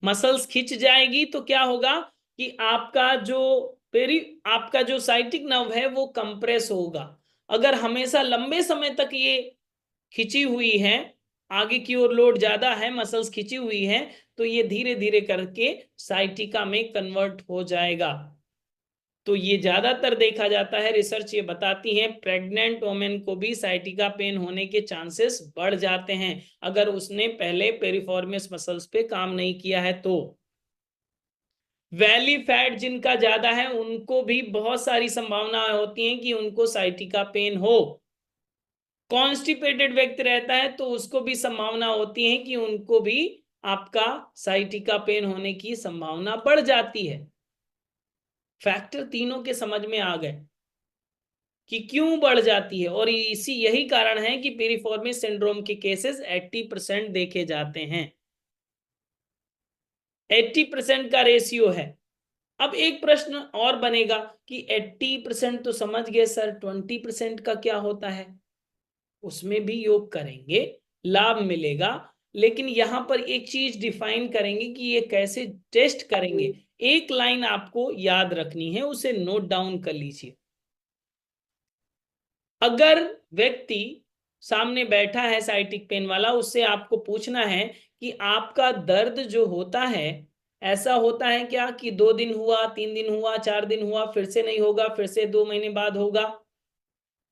मसल्स खिंच जाएगी तो क्या होगा कि आपका जो साइटिक नर्व है वो कंप्रेस होगा। अगर हमेशा लंबे समय तक ये खिंची हुई है, आगे की ओर लोड ज्यादा है, मसल्स खिंची हुई है, तो ये धीरे धीरे करके साइटिका में कन्वर्ट हो जाएगा। तो ये ज्यादातर देखा जाता है, रिसर्च ये बताती है प्रेग्नेंट वोमेन को भी साइटिका पेन होने के चांसेस बढ़ जाते हैं अगर उसने पहले पेरिफॉर्मियस मसल्स पे काम नहीं किया है। तो वैली फैट जिनका ज्यादा है उनको भी बहुत सारी संभावनाएं होती हैं कि उनको साइटिका पेन हो। कॉन्स्टिपेटेड व्यक्ति रहता है तो उसको भी संभावना होती है कि उनको भी आपका साइटिका पेन होने की संभावना बढ़ जाती है। फैक्टर तीनों के समझ में आ गए कि क्यों बढ़ जाती है, और यही कारण है कि पेरिफॉर्मिस सिंड्रोम के केसेस 80% देखे जाते हैं। 80% का रेशियो है। अब एक प्रश्न और बनेगा कि 80% तो समझ गए सर, 20% का क्या होता है? उसमें भी योग करेंगे, लाभ मिलेगा, लेकिन यहां पर एक चीज डिफाइन करेंगे कि ये कैसे टेस्ट करेंगे। एक लाइन आपको याद रखनी है, उसे नोट डाउन कर लीजिए। अगर व्यक्ति सामने बैठा है साइटिक पेन वाला, उससे आपको पूछना है कि आपका दर्द जो होता है, ऐसा होता है क्या कि 2 दिन हुआ, 3 दिन हुआ, 4 दिन हुआ, फिर से नहीं होगा, फिर से 2 महीने बाद होगा,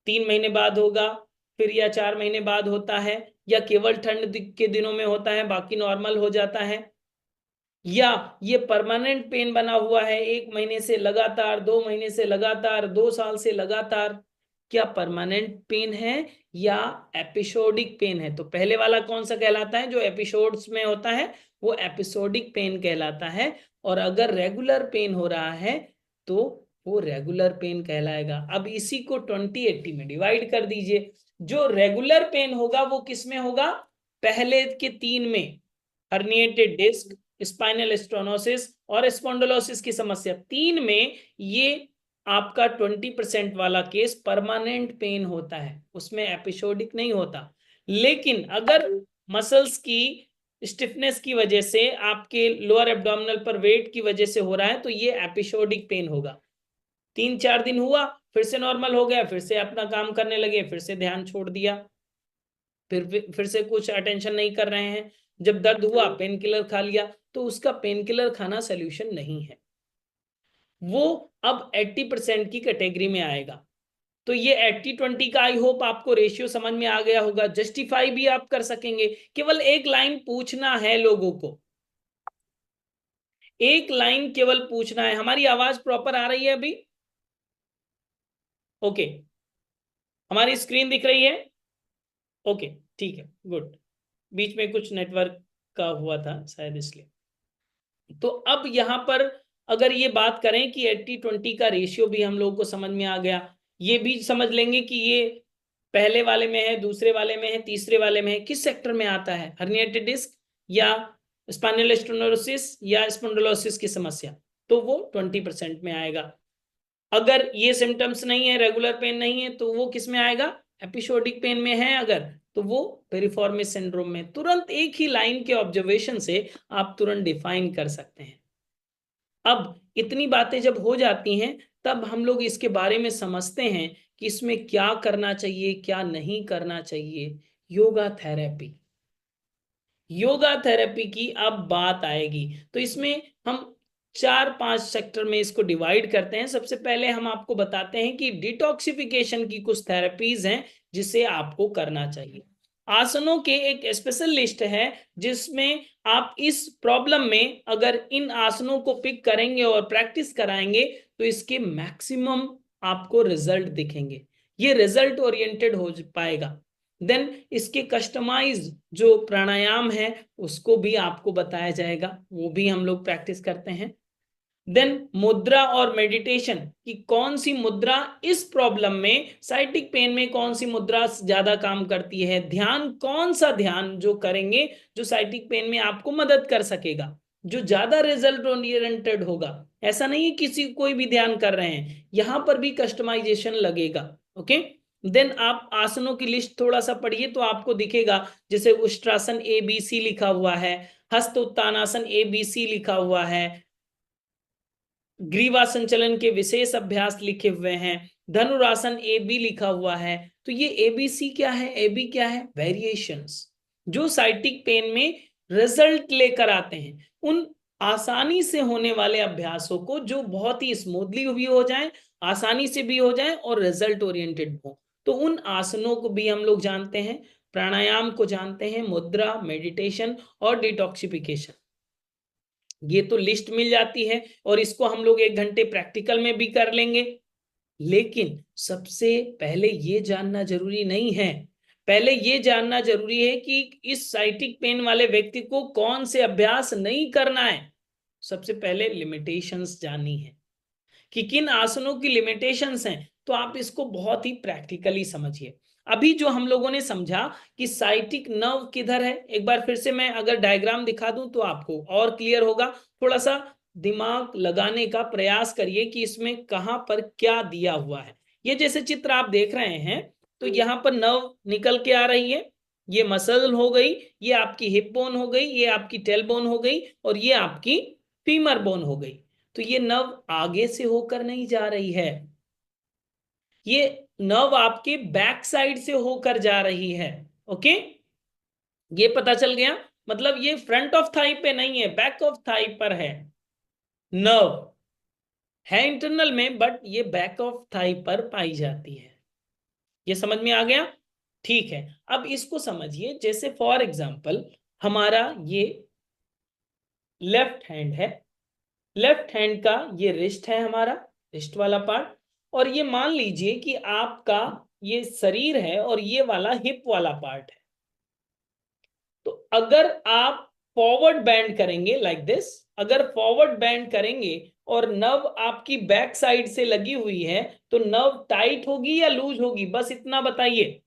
3 महीने बाद होगा, फिर या 4 महीने बाद होता है, या केवल ठंड के दिनों में होता है बाकी नॉर्मल हो जाता है, या ये परमानेंट पेन बना हुआ है 1 महीने से लगातार, 2 महीने से लगातार, 2 साल से लगातार? क्या परमानेंट पेन है या एपिसोडिक पेन है? तो पहले वाला कौन सा कहलाता है, जो एपिसोड्स में होता है, वो एपिसोडिक पेन कहलाता है। और अगर रेगुलर पेन हो रहा है तो वो रेगुलर पेन कहलाएगा। अब इसी को 20/80 में डिवाइड कर दीजिए। जो रेगुलर पेन होगा वो किस में होगा? पहले के 3 में, हर्निएटेड डिस्क, स्पाइनल स्टोनोसिस और स्पॉन्डिलोसिस की समस्या, 3 में ये आपका 20% वाला केस परमानेंट पेन होता है, उसमें एपिसोडिक नहीं होता। लेकिन अगर मसल्स की स्टिफनेस की वजह से, आपके लोअर एब्डोमिनल पर वेट की वजह से हो रहा है, तो ये एपिसोडिक पेन होगा। 3-4 दिन हुआ, फिर से नॉर्मल हो गया, फिर से अपना काम करने लगे, फिर से ध्यान छोड़ दिया, फिर से कुछ अटेंशन नहीं कर रहे हैं। जब दर्द हुआ पेन किलर खा लिया, तो उसका पेन किलर खाना सोल्यूशन नहीं है, वो अब 80% की कैटेगरी में आएगा। तो ये 80-20 का आई होप आपको रेशियो समझ में आ गया होगा। जस्टिफाई भी आप कर सकेंगे, केवल एक लाइन पूछना है लोगों को, एक लाइन केवल पूछना है। हमारी आवाज प्रॉपर आ रही है अभी? ओके, हमारी स्क्रीन दिख रही है? ओके, ठीक है, गुड। बीच में कुछ नेटवर्क का हुआ था शायद, इसलिए। तो अब यहां पर अगर ये बात करें कि 80-20 का रेशियो भी हम लोगों को समझ में आ गया, ये भी समझ लेंगे कि ये पहले वाले में है, दूसरे वाले में है, तीसरे वाले में है, किस सेक्टर में आता है, हर्निएटेड डिस्क या स्पाइनल स्टेनोसिस या स्पॉन्डिलोसिस की समस्या, तो वो 20% में आएगा। अगर ये सिम्टम्स नहीं है, रेगुलर पेन नहीं है, तो वो किस में आएगा? एपिसोडिक पेन में है अगर, तो वो पेरिफॉर्मिस सिंड्रोम में। तुरंत एक ही लाइन के ऑब्जर्वेशन से आप तुरंत डिफाइन कर सकते हैं। अब इतनी बातें जब हो जाती हैं, तब हम लोग इसके बारे में समझते हैं कि इसमें क्या करना चाहिए, क्या नहीं करना चाहिए। योगा थेरेपी, योगा थेरेपी की अब बात आएगी। तो इसमें हम 4-5 सेक्टर में इसको डिवाइड करते हैं। सबसे पहले हम आपको बताते हैं कि डिटॉक्सिफिकेशन की कुछ थेरेपीज हैं जिसे आपको करना चाहिए। आसनों के एक स्पेशल लिस्ट है जिसमें आप इस प्रॉब्लम में अगर इन आसनों को पिक करेंगे और प्रैक्टिस कराएंगे तो इसके मैक्सिमम आपको रिजल्ट दिखेंगे। ये रिजल्ट ओरिएंटेड हो पाएगा। देन इसके कस्टमाइज जो प्राणायाम है उसको भी आपको बताया जाएगा, वो भी हम लोग प्रैक्टिस करते हैं। देन मुद्रा और मेडिटेशन कि कौन सी मुद्रा इस प्रॉब्लम में, साइटिक पेन में कौन सी मुद्रा ज्यादा काम करती है, ध्यान कौन सा ध्यान जो करेंगे जो साइटिक पेन में आपको मदद कर सकेगा, जो ज्यादा रिजल्ट ओरिएंटेड होगा। ऐसा नहीं है किसी कोई भी ध्यान कर रहे हैं, यहां पर भी कस्टमाइजेशन लगेगा। ओके, देन आप आसनों की लिस्ट थोड़ा सा पढ़िए तो आपको दिखेगा, जैसे उष्ट्रासन ABC लिखा हुआ है, हस्त उत्तानासन ABC लिखा हुआ है, ग्रीवा संचलन के विशेष अभ्यास लिखे हुए हैं, धनुरासन AB लिखा हुआ है। तो ये ABC क्या है, AB क्या है, वेरिएशंस जो साइटिक पेन में रिजल्ट लेकर आते हैं। उन आसानी से होने वाले अभ्यासों को जो बहुत ही स्मूथली भी हो जाए, आसानी से भी हो जाए और रिजल्ट ओरिएंटेड हो, तो उन आसनों को भी हम लोग जानते हैं, प्राणायाम को जानते हैं, मुद्रा, मेडिटेशन और डिटॉक्सिफिकेशन। ये तो लिस्ट मिल जाती है और इसको हम लोग 1 घंटे प्रैक्टिकल में भी कर लेंगे। लेकिन सबसे पहले ये जानना जरूरी नहीं है, पहले ये जानना जरूरी है कि इस साइटिक पेन वाले व्यक्ति को कौन से अभ्यास नहीं करना है। सबसे पहले लिमिटेशंस जाननी है कि किन आसनों की लिमिटेशंस हैं, तो आप इसको बहुत ही प्रैक्टिकली समझिए। अभी जो हम लोगों ने समझा कि साइटिक नर्व किधर है, एक बार फिर से मैं अगर डायग्राम दिखा दूं तो आपको और क्लियर होगा। थोड़ा सा दिमाग लगाने का प्रयास करिए कि इसमें कहां पर क्या दिया हुआ है। ये जैसे चित्र आप देख रहे हैं तो यहाँ पर नर्व निकल के आ रही है, ये मसल हो गई, ये आपकी हिप बोन हो गई, ये आपकी टेल बोन हो गई और ये आपकी फीमर बोन हो गई। तो ये नर्व आगे से होकर नहीं जा रही है, ये नर्व आपके बैक साइड से होकर जा रही है। ओके, ये पता चल गया, मतलब ये फ्रंट ऑफ थाई पे नहीं है, बैक ऑफ थाई पर है। नर्व है इंटरनल में बट ये बैक ऑफ थाई पर पाई जाती है। ये समझ में आ गया? ठीक है, अब इसको समझिए। जैसे फॉर एग्जांपल हमारा ये लेफ्ट हैंड है, लेफ्ट हैंड का ये रिस्ट है, हमारा रिस्ट वाला पार्ट, और ये मान लीजिए कि आपका ये शरीर है और ये वाला हिप वाला पार्ट है। तो अगर आप फॉरवर्ड बैंड करेंगे लाइक दिस, अगर फॉरवर्ड बैंड करेंगे और नर्व आपकी बैक साइड से लगी हुई है तो नर्व टाइट होगी या लूज होगी, बस इतना बताइए।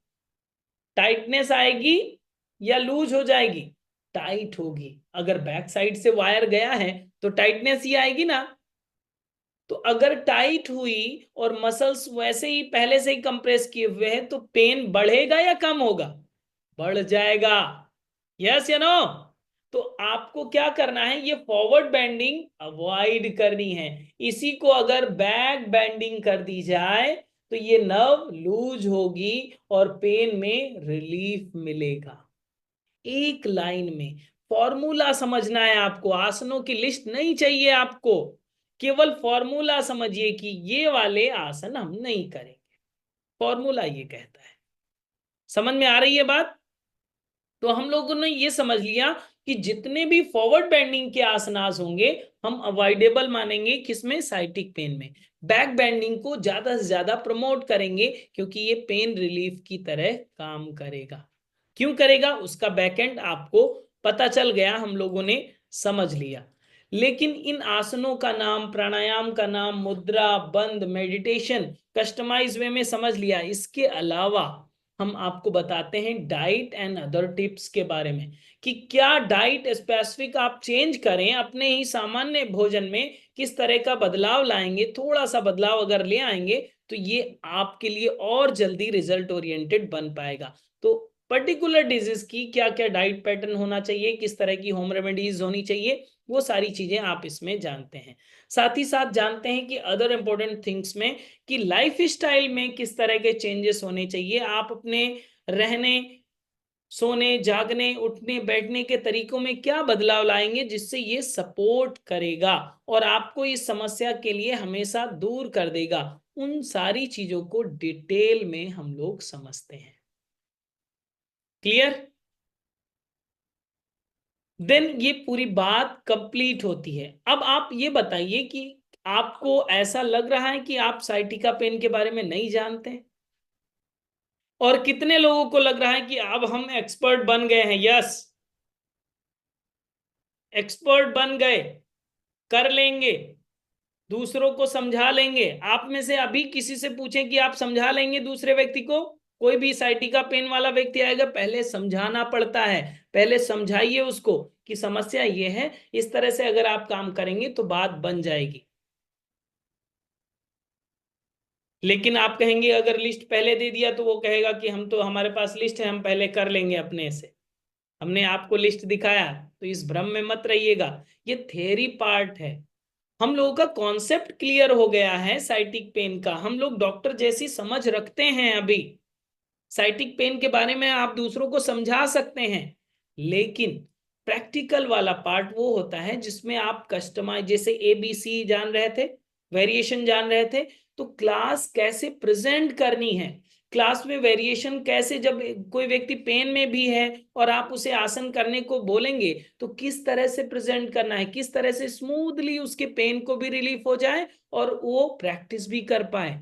टाइटनेस आएगी या लूज हो जाएगी? टाइट होगी। अगर बैक साइड से वायर गया है तो टाइटनेस ही आएगी ना। तो अगर टाइट हुई और मसल्स वैसे ही पहले से ही कंप्रेस किए हुए हैं तो पेन बढ़ेगा या कम होगा? बढ़ जाएगा। यस या नो? तो आपको क्या करना है, ये फॉरवर्ड बेंडिंग अवॉइड करनी है। इसी को अगर बैक बेंडिंग कर दी जाए तो ये नर्व लूज होगी और पेन में रिलीफ मिलेगा। एक लाइन में फॉर्मूला समझना है आपको, आसनों की लिस्ट नहीं चाहिए आपको, केवल फॉर्मूला समझिए कि ये वाले आसन हम नहीं करेंगे। फॉर्मूला ये कहता है। समझ में आ रही है बात? तो हम लोगों ने ये समझ लिया कि जितने भी फॉरवर्ड बेंडिंग के आसनास होंगे हम अवॉइडेबल मानेंगे, किसमें? साइटिक पेन में। बैक बेंडिंग को ज्यादा से ज्यादा प्रमोट करेंगे क्योंकि ये पेन रिलीफ की तरह काम करेगा। क्यों करेगा उसका बैकएंड आपको पता चल गया, हम लोगों ने समझ लिया। लेकिन इन आसनों का नाम, प्राणायाम का नाम, मुद्रा, बंद, मेडिटेशन कस्टमाइज वे में समझ लिया। इसके अलावा हम आपको बताते हैं डाइट एंड अदर टिप्स के बारे में कि क्या डाइट स्पेसिफिक आप चेंज करें अपने ही सामान्य भोजन में, किस तरह का बदलाव लाएंगे, थोड़ा सा बदलाव अगर ले आएंगे तो ये आपके लिए और जल्दी रिजल्ट ओरिएंटेड बन पाएगा। तो पर्टिकुलर डिजीज की क्या क्या डाइट पैटर्न होना चाहिए, किस तरह की होम रेमेडीज होनी चाहिए, वो सारी चीजें आप इसमें जानते हैं। साथ ही साथ जानते हैं कि अदर इंपॉर्टेंट थिंग्स में कि लाइफ स्टाइल में किस तरह के चेंजेस होने चाहिए, आप अपने रहने सोने, जागने, उठने, बैठने के तरीकों में क्या बदलाव लाएंगे जिससे ये सपोर्ट करेगा और आपको इस समस्या के लिए हमेशा दूर कर देगा। उन सारी चीजों को डिटेल में हम लोग समझते हैं। क्लियर? देन ये पूरी बात कंप्लीट होती है। अब आप ये बताइए कि आपको ऐसा लग रहा है कि आप साइटिका पेन के बारे में नहीं जानते हैं? और कितने लोगों को लग रहा है कि अब हम एक्सपर्ट बन गए हैं? यस, एक्सपर्ट बन गए, कर लेंगे, दूसरों को समझा लेंगे। आप में से अभी किसी से पूछें कि आप समझा लेंगे दूसरे व्यक्ति को? कोई भी साइटिका पेन वाला व्यक्ति आएगा, पहले समझाना पड़ता है। पहले समझाइए उसको कि समस्या ये है, इस तरह से अगर आप काम करेंगे तो बात बन जाएगी। लेकिन आप कहेंगे अगर लिस्ट पहले दे दिया तो वो कहेगा कि हम तो, हमारे पास लिस्ट है, हम पहले कर लेंगे अपने से। हमने आपको लिस्ट दिखाया, तो इस भ्रम में मत रहिएगा। ये थ्योरी पार्ट है। हम लोगों का कॉन्सेप्ट क्लियर हो गया है साइटिक पेन का। हम लोग डॉक्टर जैसी समझ रखते हैं अभी। साइटिक पेन के बारे में आप दूसरों को समझा सकते हैं, लेकिन प्रैक्टिकल वाला पार्ट वो होता है जिसमें आप कस्टमाइज, जैसे ABC जान रहे थे, वेरिएशन जान रहे थे, तो क्लास कैसे प्रेजेंट करनी है, क्लास में वेरिएशन कैसे, जब कोई व्यक्ति पेन में भी है और आप उसे आसन करने को बोलेंगे तो किस तरह से प्रेजेंट करना है, किस तरह से स्मूथली उसके पेन को भी रिलीफ हो जाए और वो प्रैक्टिस भी कर पाए,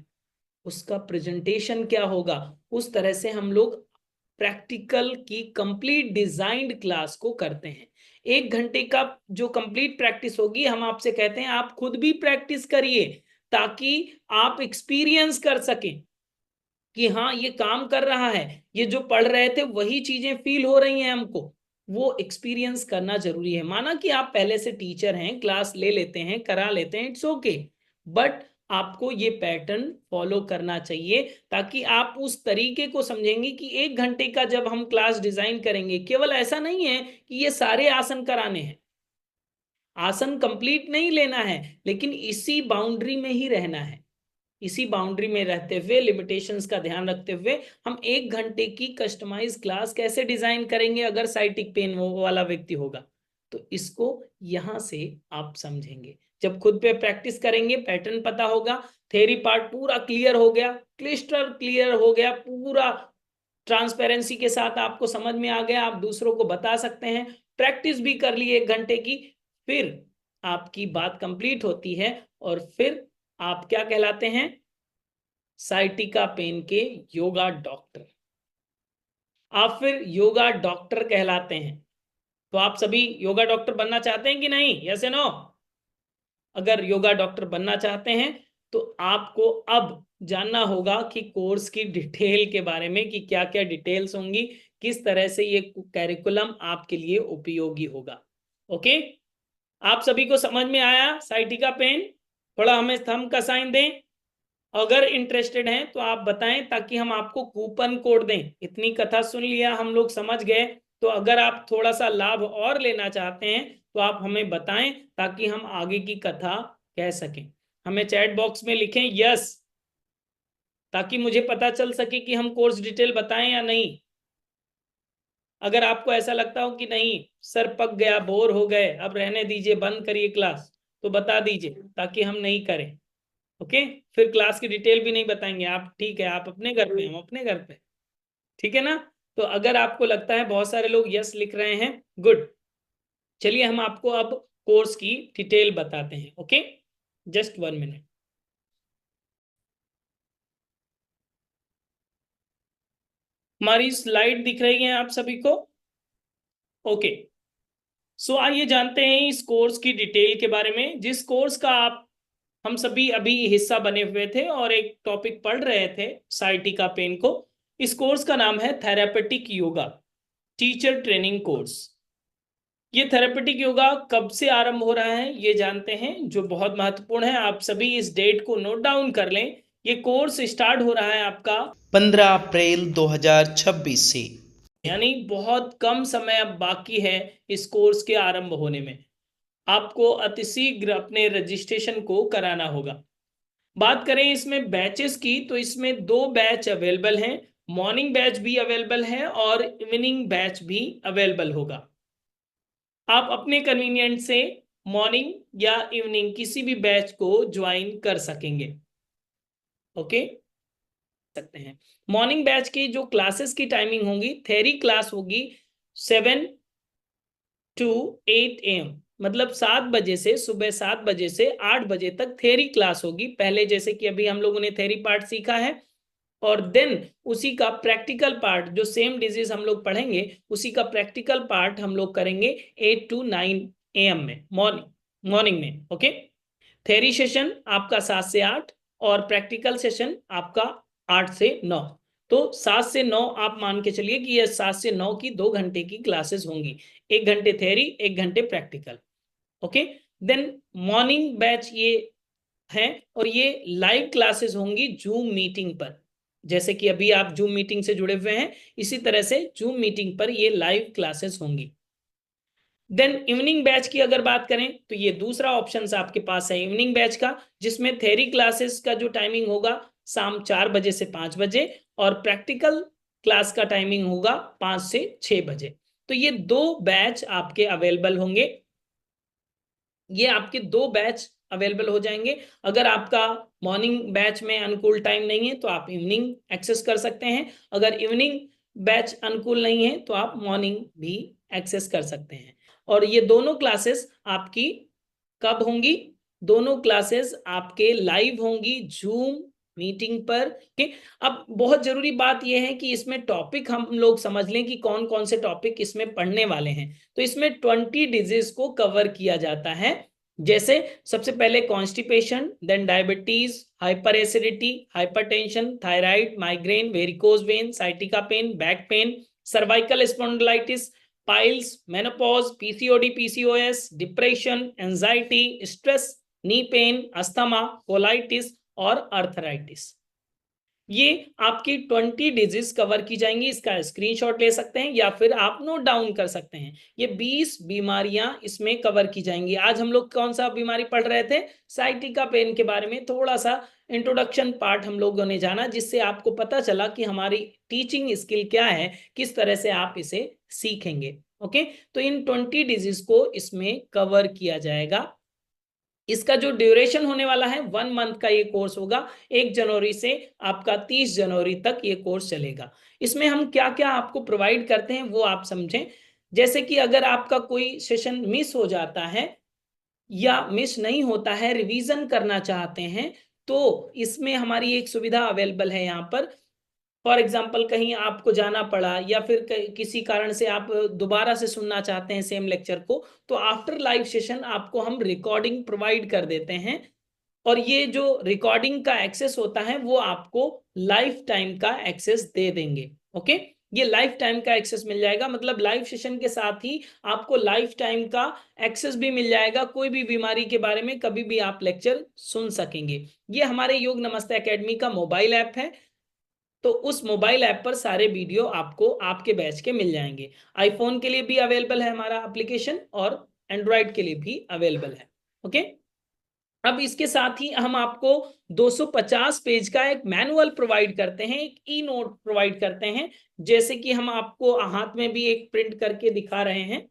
उसका प्रेजेंटेशन क्या होगा, उस तरह से हम लोग प्रैक्टिकल की कंप्लीट डिजाइंड क्लास को करते हैं। 1 घंटे का जो कंप्लीट प्रैक्टिस होगी, हम आपसे कहते हैं आप खुद भी प्रैक्टिस करिए ताकि आप एक्सपीरियंस कर सकें कि हाँ ये काम कर रहा है, ये जो पढ़ रहे थे वही चीजें फील हो रही हैं हमको। वो एक्सपीरियंस करना जरूरी है। माना कि आप पहले से टीचर हैं, क्लास ले लेते हैं, करा लेते हैं, इट्स ओके, बट आपको ये पैटर्न फॉलो करना चाहिए ताकि आप उस तरीके को समझेंगे कि 1 घंटे का जब हम क्लास डिजाइन करेंगे, केवल ऐसा नहीं है कि ये सारे आसन कराने हैं, आसन कंप्लीट नहीं लेना है, लेकिन इसी बाउंड्री में ही रहना है। इसी बाउंड्री में रहते हुए, लिमिटेशंस का ध्यान रखते हुए, हम 1 घंटे की कस्टमाइज क्लास कैसे डिजाइन करेंगे अगर साइटिक पेन वाला व्यक्ति होगा। तो इसको यहां से आप समझेंगे। जब खुद पे प्रैक्टिस करेंगे, पैटर्न पता होगा, थ्योरी पार्ट पूरा क्लियर हो गया, क्लिस्टर क्लियर हो गया, पूरा ट्रांसपेरेंसी के साथ आपको समझ में आ गया, आप दूसरों को बता सकते हैं, प्रैक्टिस भी कर ली 1 घंटे की, फिर आपकी बात कंप्लीट होती है और फिर आप क्या कहलाते हैं? साइटिका पेन के योगा डॉक्टर। आप फिर योगा डॉक्टर कहलाते हैं। तो आप सभी योगा डॉक्टर बनना चाहते हैं कि नहीं? यस या नो? अगर योगा डॉक्टर बनना चाहते हैं तो आपको अब जानना होगा कि कोर्स की डिटेल के बारे में, कि क्या क्या डिटेल्स होंगी, किस तरह से ये कैरिकुलम आपके लिए उपयोगी होगा। ओके, आप सभी को समझ में आया साइटिका पेन? थोड़ा हमें थंब का साइन दें अगर इंटरेस्टेड हैं तो आप बताएं ताकि हम आपको कूपन कोड दें। इतनी कथा सुन लिया, हम लोग समझ गए, तो अगर आप थोड़ा सा लाभ और लेना चाहते हैं तो आप हमें बताएं ताकि हम आगे की कथा कह सकें। हमें चैट बॉक्स में लिखें यस, ताकि मुझे पता चल सके कि हम कोर्स डिटेल बताएं या नहीं। अगर आपको ऐसा लगता हो कि नहीं सर पक गया, बोर हो गए, अब रहने दीजिए, बंद करिए क्लास, तो बता दीजिए ताकि हम नहीं करें। ओके, फिर क्लास की डिटेल भी नहीं बताएंगे आप, ठीक है? आप अपने घर पे, हम अपने घर पे, ठीक है ना? तो अगर आपको लगता है, बहुत सारे लोग यस लिख रहे हैं, गुड, चलिए हम आपको अब कोर्स की डिटेल बताते हैं। Okay, just 1 minute. हमारी स्लाइड दिख रही है आप सभी को? ओके, सो आइए जानते हैं इस कोर्स की डिटेल के बारे में, जिस कोर्स का आप, हम सभी अभी हिस्सा बने हुए थे और एक टॉपिक पढ़ रहे थे साइटिका पेन को। इस कोर्स का नाम है therapeutic yoga teacher training course. ये थेरेपेटिक योगा कब से आरंभ हो रहा है ये जानते हैं, जो बहुत महत्वपूर्ण है। आप सभी इस डेट को नोट डाउन कर लें। ये कोर्स स्टार्ट हो रहा है आपका 15 अप्रैल 2026 से, यानी बहुत कम समय अब बाकी है इस कोर्स के आरंभ होने में। आपको अतिशीघ्र अपने रजिस्ट्रेशन को कराना होगा। बात करें इसमें बैचेस की, तो इसमें 2 बैच अवेलेबल हैं। मॉर्निंग बैच भी अवेलेबल है और इवनिंग बैच भी अवेलेबल होगा। आप अपने कन्वीनियंट से मॉर्निंग या इवनिंग किसी भी बैच को ज्वाइन कर सकेंगे। ओके, सकते हैं। मॉर्निंग बैच की जो क्लासेस की टाइमिंग होगी, थ्योरी क्लास होगी 7 to 8 AM, मतलब 7 बजे से, सुबह 7 बजे से 8 बजे तक थ्योरी क्लास होगी। पहले जैसे कि अभी हम लोगों ने थ्योरी पार्ट सीखा है, और देन उसी का प्रैक्टिकल पार्ट, जो सेम डिजीज हम लोग पढ़ेंगे, उसी का प्रैक्टिकल पार्ट हम लोग करेंगे 8 to 9 AM में, मॉर्निंग में। ओके, थ्योरी सेशन आपका 7 से 8 और प्रैक्टिकल सेशन आपका 8 से 9। तो 7 से 9 आप मान के चलिए कि ये 7 से 9 की 2 घंटे की क्लासेस होंगी, 1 घंटे थ्योरी 1 घंटे practical. Okay, then morning batch ये है, और ये लाइव क्लासेस होंगी जूम मीटिंग पर। जैसे कि अभी आप जूम मीटिंग से जुड़े हुए हैं, इसी तरह से जूम मीटिंग पर ये लाइव क्लासेस होंगी। देन इवनिंग बैच की अगर बात करें तो ये दूसरा ऑप्शन आपके पास है इवनिंग बैच का, जिसमें थ्योरी क्लासेस का जो टाइमिंग होगा शाम 4 बजे से 5 बजे, और प्रैक्टिकल क्लास का टाइमिंग होगा 5 से 6 बजे। तो ये 2 बैच आपके अवेलेबल होंगे, ये आपके 2 बैच अवेलेबल हो जाएंगे। अगर आपका मॉर्निंग बैच में अनुकूल टाइम नहीं है तो आप इवनिंग एक्सेस कर सकते हैं, अगर इवनिंग बैच अनुकूल नहीं है तो आप मॉर्निंग भी एक्सेस कर सकते हैं। और ये दोनों क्लासेस आपकी कब होंगी? दोनों क्लासेस आपके लाइव होंगी जूम मीटिंग पर। कि अब बहुत जरूरी बात यह है कि इसमें टॉपिक हम लोग समझ लें कि कौन कौन से टॉपिक इसमें पढ़ने वाले हैं। तो इसमें 20 डिजीज को कवर किया जाता है, जैसे सबसे पहले constipation, then diabetes, hyper acidity, hypertension, thyroid, migraine, varicose vein, sciatica pain, back pain, cervical spondylitis, piles, menopause, PCOD, PCOS, depression, anxiety, stress, knee pain, asthma, colitis और अर्थराइटिस। ये आपकी 20 डिजीज कवर की जाएंगी। इसका स्क्रीनशॉट ले सकते हैं या फिर आप नोट डाउन कर सकते हैं। ये 20 बीमारियां इसमें कवर की जाएंगी। आज हम लोग कौन सा बीमारी पढ़ रहे थे? साइटिका पेन के बारे में थोड़ा सा इंट्रोडक्शन पार्ट हम लोगों ने जाना, जिससे आपको पता चला कि हमारी टीचिंग स्किल क्या है, किस तरह से आप इसे सीखेंगे। ओके, तो इन 20 डिजीज को इसमें कवर किया जाएगा। इसका जो ड्यूरेशन होने वाला है 1 मंथ का ये कोर्स होगा। 1 जनवरी से आपका 30 जनवरी तक ये कोर्स चलेगा। इसमें हम क्या क्या आपको प्रोवाइड करते हैं वो आप समझें। जैसे कि अगर आपका कोई सेशन मिस हो जाता है या मिस नहीं होता है, रिवीजन करना चाहते हैं, तो इसमें हमारी एक सुविधा अवेलेबल है यहाँ पर। फॉर एग्जाम्पल कहीं आपको जाना पड़ा या फिर किसी कारण से आप दोबारा से सुनना चाहते हैं सेम लेक्चर को, तो आफ्टर लाइव सेशन आपको हम रिकॉर्डिंग प्रोवाइड कर देते हैं। और ये जो रिकॉर्डिंग का एक्सेस होता है वो आपको लाइफ टाइम का एक्सेस दे देंगे। ओके, ये लाइफ टाइम का एक्सेस मिल जाएगा, मतलब लाइव सेशन के साथ ही आपको लाइफ टाइम का एक्सेस भी मिल जाएगा। कोई भी बीमारी के बारे में कभी भी आप लेक्चर सुन सकेंगे। ये हमारे योग नमस्ते एकेडमी का मोबाइल ऐप है, तो उस मोबाइल ऐप पर सारे वीडियो आपको आपके बैच के मिल जाएंगे। आईफोन के लिए भी अवेलेबल है हमारा एप्लीकेशन, और एंड्रॉयड के लिए भी अवेलेबल है। ओके, अब इसके साथ ही हम आपको 250 पेज का एक मैनुअल प्रोवाइड करते हैं, एक ई नोट प्रोवाइड करते हैं। जैसे कि हम आपको हाथ में भी एक प्रिंट करके दिखा रहे हैं,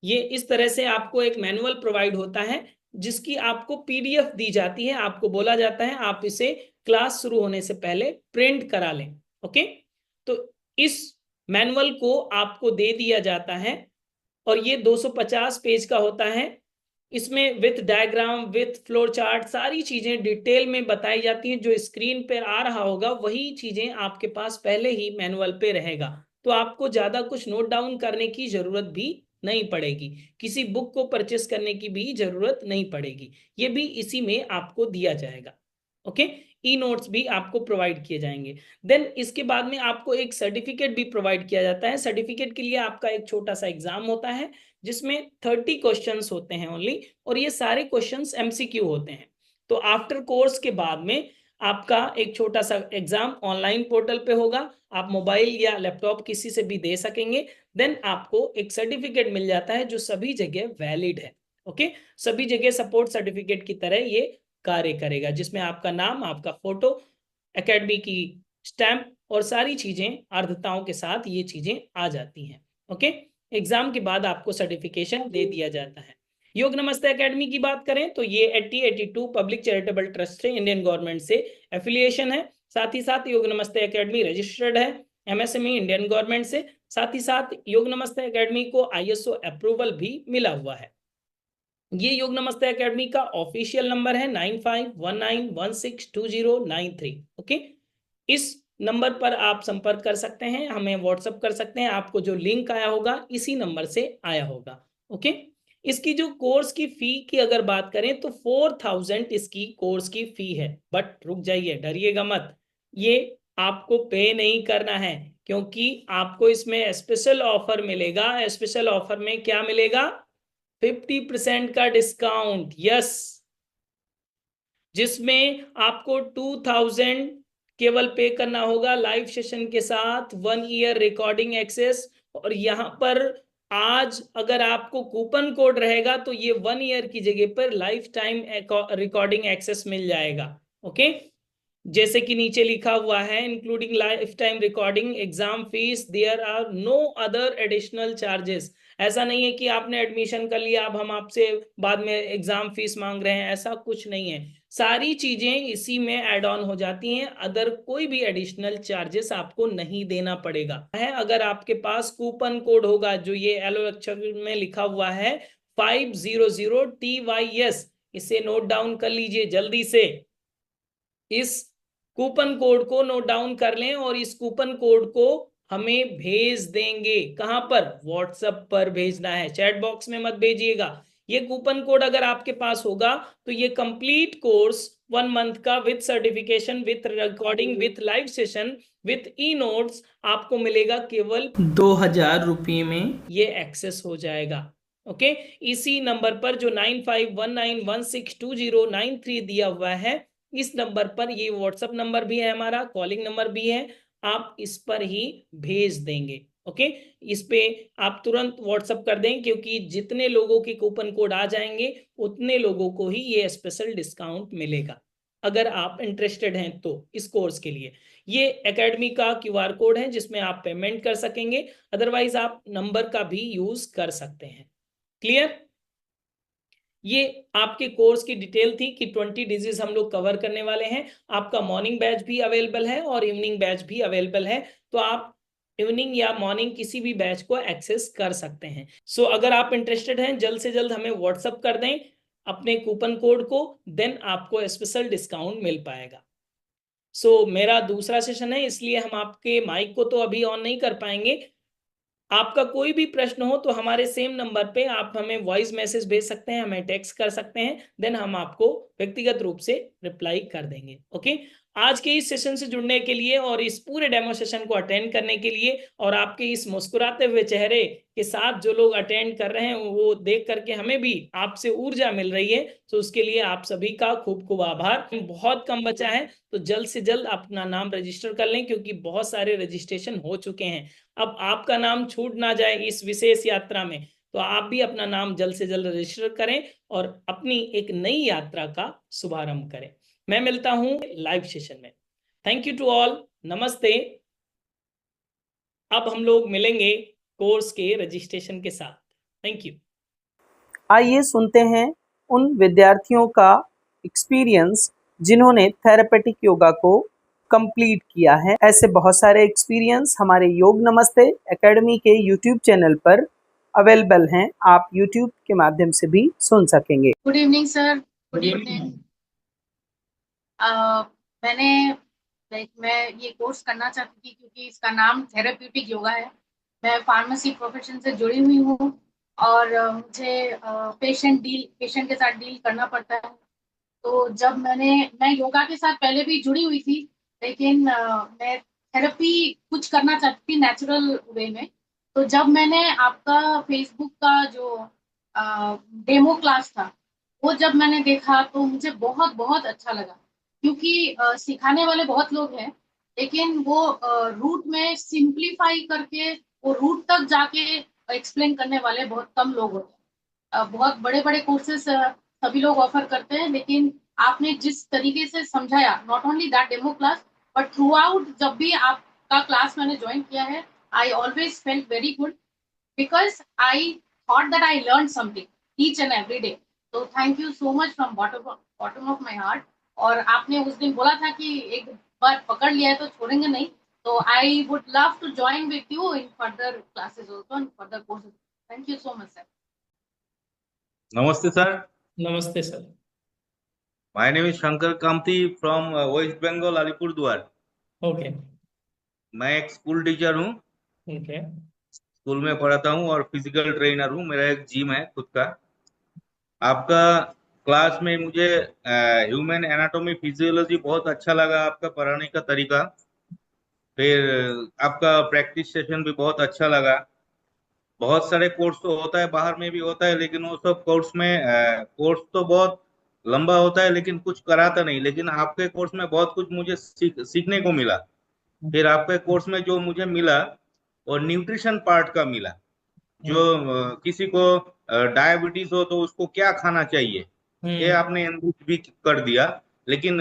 ये इस तरह से आपको एक मैनुअल प्रोवाइड होता है, जिसकी आपको पीडीएफ दी जाती है। आपको बोला जाता है आप इसे क्लास शुरू होने से पहले प्रिंट करा लें। ओके, तो इस मैनुअल को आपको दे दिया जाता है, और ये 250 पेज का होता है। इसमें with diagram, with floor chart, सारी चीजें डिटेल में बताई जाती हैं। जो स्क्रीन पर आ रहा होगा वही चीजें आपके पास पहले ही मैनुअल पे रहेगा, तो आपको ज्यादा कुछ नोट डाउन करने की जरूरत भी नहीं पड़ेगी, किसी बुक को परचेस करने की भी जरूरत नहीं पड़ेगी। ये भी इसी में आपको दिया जाएगा। ओके, ई नोट्स भी आपको प्रोवाइड किए जाएंगे। देन इसके बाद में आपको एक सर्टिफिकेट भी प्रोवाइड किया जाता है। सर्टिफिकेट के लिए आपका एक छोटा सा एग्जाम होता है, जिसमें 30 क्वेश्चंस होते हैं ओनली, और ये सारे क्वेश्चंस एमसीक्यू होते हैं। तो आफ्टर कोर्स के बाद में आपका एक छोटा सा एग्जाम ऑनलाइन पोर्टल पे होगा, आप मोबाइल या लैपटॉप किसी से भी दे सकेंगे। देन आपको एक सर्टिफिकेट मिल जाता है जो सभी जगह वैलिड है। ओके, सभी जगह सपोर्ट सर्टिफिकेट की तरह ये कार्य करेगा, जिसमें आपका नाम, आपका फोटो, एकेडमी की स्टैंप और सारी चीजें अर्धताओं के साथ ये चीजें आ जाती हैं। ओके, एग्जाम के बाद आपको सर्टिफिकेशन दे दिया जाता है। योग नमस्ते एकेडमी की बात करें तो ये 8082 पब्लिक चैरिटेबल ट्रस्ट से इंडियन गवर्नमेंट से एफिलिएशन है। साथ ही साथ योग नमस्ते एकेडमी रजिस्टर्ड है एमएसएमई इंडियन गवर्नमेंट से। साथ ही साथ योग नमस्ते एकेडमी को आईएसओ अप्रूवल भी मिला हुआ है। ये योग नमस्ते एकेडमी का ऑफिशियल नंबर है 9519162093। ओके, इस नंबर पर आप संपर्क कर सकते हैं, हमें व्हाट्सएप कर सकते हैं। आपको जो लिंक आया होगा इसी नंबर से आया होगा। ओके, इसकी जो कोर्स की फी की अगर बात करें तो 4000 इसकी कोर्स की फी है। बट रुक जाइए, डरिएगा मत, ये आपको पे नहीं करना है, क्योंकि आपको इसमें स्पेशल ऑफर मिलेगा। स्पेशल ऑफर में क्या मिलेगा? 50% का डिस्काउंट। यस, जिसमें आपको 2000 केवल पे करना होगा लाइव सेशन के साथ, 1 ईयर रिकॉर्डिंग एक्सेस। और यहाँ पर आज अगर आपको कूपन कोड रहेगा तो ये 1 ईयर की जगह पर लाइफ टाइम रिकॉर्डिंग एक्सेस मिल जाएगा। ओके, जैसे कि नीचे लिखा हुआ है, including lifetime recording, exam fees, there are no other additional charges. ऐसा नहीं है कि आपने एडमिशन कर लिया अब हम आपसे बाद में एग्जाम फीस मांग रहे हैं, ऐसा कुछ नहीं है। सारी चीजें इसी में ऐड ऑन हो जाती हैं, अदर कोई भी एडिशनल चार्जेस आपको नहीं देना पड़ेगा है। अगर आपके पास कूपन कोड होगा जो ये येलो अक्षर में लिखा हुआ है 500TYS, इसे नोट डाउन कर लीजिए जल्दी से। इस कूपन कोड को नोट डाउन कर लें और इस कूपन कोड को हमें भेज देंगे। कहां पर? व्हाट्सएप पर भेजना है, चैट बॉक्स में मत भेजिएगा। ये कूपन कोड अगर आपके पास होगा तो ये कंप्लीट कोर्स 1 मंथ का with certification, with recording, with live session, with e notes आपको मिलेगा केवल 2000 रुपये में ये एक्सेस हो जाएगा। ओके, इसी नंबर पर जो 9519162093 दिया हुआ है, इस नंबर पर, ये व्हाट्सएप नंबर भी है हमारा, कॉलिंग नंबर भी है, आप इस पर ही भेज देंगे। ओके, इस पे आप तुरंत व्हाट्सएप कर दें, क्योंकि जितने लोगों के कूपन कोड आ जाएंगे उतने लोगों को ही ये स्पेशल डिस्काउंट मिलेगा। अगर आप इंटरेस्टेड हैं तो इस कोर्स के लिए ये एकेडमी का क्यूआर कोड है जिसमें आप पेमेंट कर सकेंगे, अदरवाइज आप नंबर का भी यूज कर सकते हैं। क्लियर? ये आपके कोर्स की डिटेल थी कि 20 डिजीज हम लोग कवर करने वाले हैं। आपका मॉर्निंग बैच भी अवेलेबल है और इवनिंग बैच भी अवेलेबल है, तो आप इवनिंग या मॉर्निंग किसी भी बैच को एक्सेस कर सकते हैं। सो अगर आप इंटरेस्टेड हैं जल्द से जल्द हमें व्हाट्सअप कर दें अपने कूपन कोड को, देन आपको स्पेशल डिस्काउंट मिल पाएगा। सो मेरा दूसरा सेशन है, इसलिए हम आपके माइक को तो अभी ऑन नहीं कर पाएंगे। आपका कोई भी प्रश्न हो तो हमारे सेम नंबर पे आप हमें वॉइस मैसेज भेज सकते हैं, हमें टेक्स्ट कर सकते हैं, देन हम आपको व्यक्तिगत रूप से रिप्लाई कर देंगे। ओके, आज के इस सेशन से जुड़ने के लिए और इस पूरे डेमो सेशन को अटेंड करने के लिए और आपके इस मुस्कुराते हुए चेहरे के साथ जो लोग अटेंड कर रहे हैं वो देख करके हमें भी आपसे ऊर्जा मिल रही है, तो उसके लिए आप सभी का खूब खूब आभार। बहुत कम बचा है तो जल्द से जल्द अपना नाम रजिस्टर कर लें, क्योंकि बहुत सारे रजिस्ट्रेशन हो चुके हैं। अब आपका नाम छूट ना जाए इस विशेष यात्रा में, तो आप भी अपना नाम जल्द से जल्द रजिस्टर करें और अपनी एक नई यात्रा का शुभारंभ करें। मैं मिलता हूं लाइव सेशन में। थैंक यू टू ऑल, नमस्ते। अब हम लोग मिलेंगे कोर्स के रजिस्ट्रेशन के साथ। Thank you. आइए सुनते हैं उन विद्यार्थियों का एक्सपीरियंस जिन्होंने थेरेपेटिक योगा को कंप्लीट किया है। ऐसे बहुत सारे एक्सपीरियंस हमारे योग नमस्ते एकेडमी के यूट्यूब चैनल पर अवेलेबल हैं, आप यूट्यूब के माध्यम से भी सुन सकेंगे। Good evening sir. Good evening. मैं ये कोर्स करना चाहती थी क्योंकि इसका नाम थेरेप्यूटिक योगा है। मैं फार्मेसी प्रोफेशन से जुड़ी हुई हूँ और मुझे पेशेंट के साथ डील करना पड़ता है। तो जब मैं योगा के साथ पहले भी जुड़ी हुई थी, लेकिन मैं थेरेपी कुछ करना चाहती थी नेचुरल वे में। तो जब मैंने आपका फेसबुक का जो डेमो क्लास था वो जब मैंने देखा तो मुझे बहुत बहुत अच्छा लगा, क्योंकि सिखाने वाले बहुत लोग हैं, लेकिन वो रूट में सिंप्लीफाई करके वो रूट तक जाके एक्सप्लेन करने वाले बहुत कम लोग होते हैं। बहुत बड़े बड़े कोर्सेस सभी लोग ऑफर करते हैं, लेकिन आपने जिस तरीके से समझाया, not only that demo class but through out, जब भी आप का क्लास मैंने ज्वाइन किया है, I always felt very good because I thought that I learned something each and every day. So thank you so much from bottom of my heart. और आपने उस दिन बोला था कि एक बार पकड़ लिया है तो छोड़ेंगे नहीं, तो I would love to join with you in further classes also and further courses. Thank you so much, sir. नमस्ते सर, नमस्ते sir. My name is Shankar Kamati from West Bengal Alipurduar. Okay मैं एक स्कूल टीचर हूँ, ओके स्कूल में पढ़ाता हूँ और physical trainer हूँ। मेरा एक जिम है खुद का। आपका क्लास में मुझे ह्यूमन एनाटॉमी फिजियोलॉजी बहुत अच्छा लगा, आपका पढ़ाने का तरीका। फिर आपका प्रैक्टिस सेशन भी बहुत अच्छा लगा। बहुत सारे कोर्स तो होता है, बाहर में भी होता है, लेकिन वो सब कोर्स में कोर्स तो बहुत लंबा होता है लेकिन कुछ कराता नहीं। लेकिन आपके कोर्स में बहुत कुछ मुझे सीखने को मिला। फिर आपके कोर्स में जो मुझे मिला और न्यूट्रिशन पार्ट का मिला, जो किसी को डायबिटीज हो तो उसको क्या खाना चाहिए, ये आपने एनलिस्ट भी कर दिया। लेकिन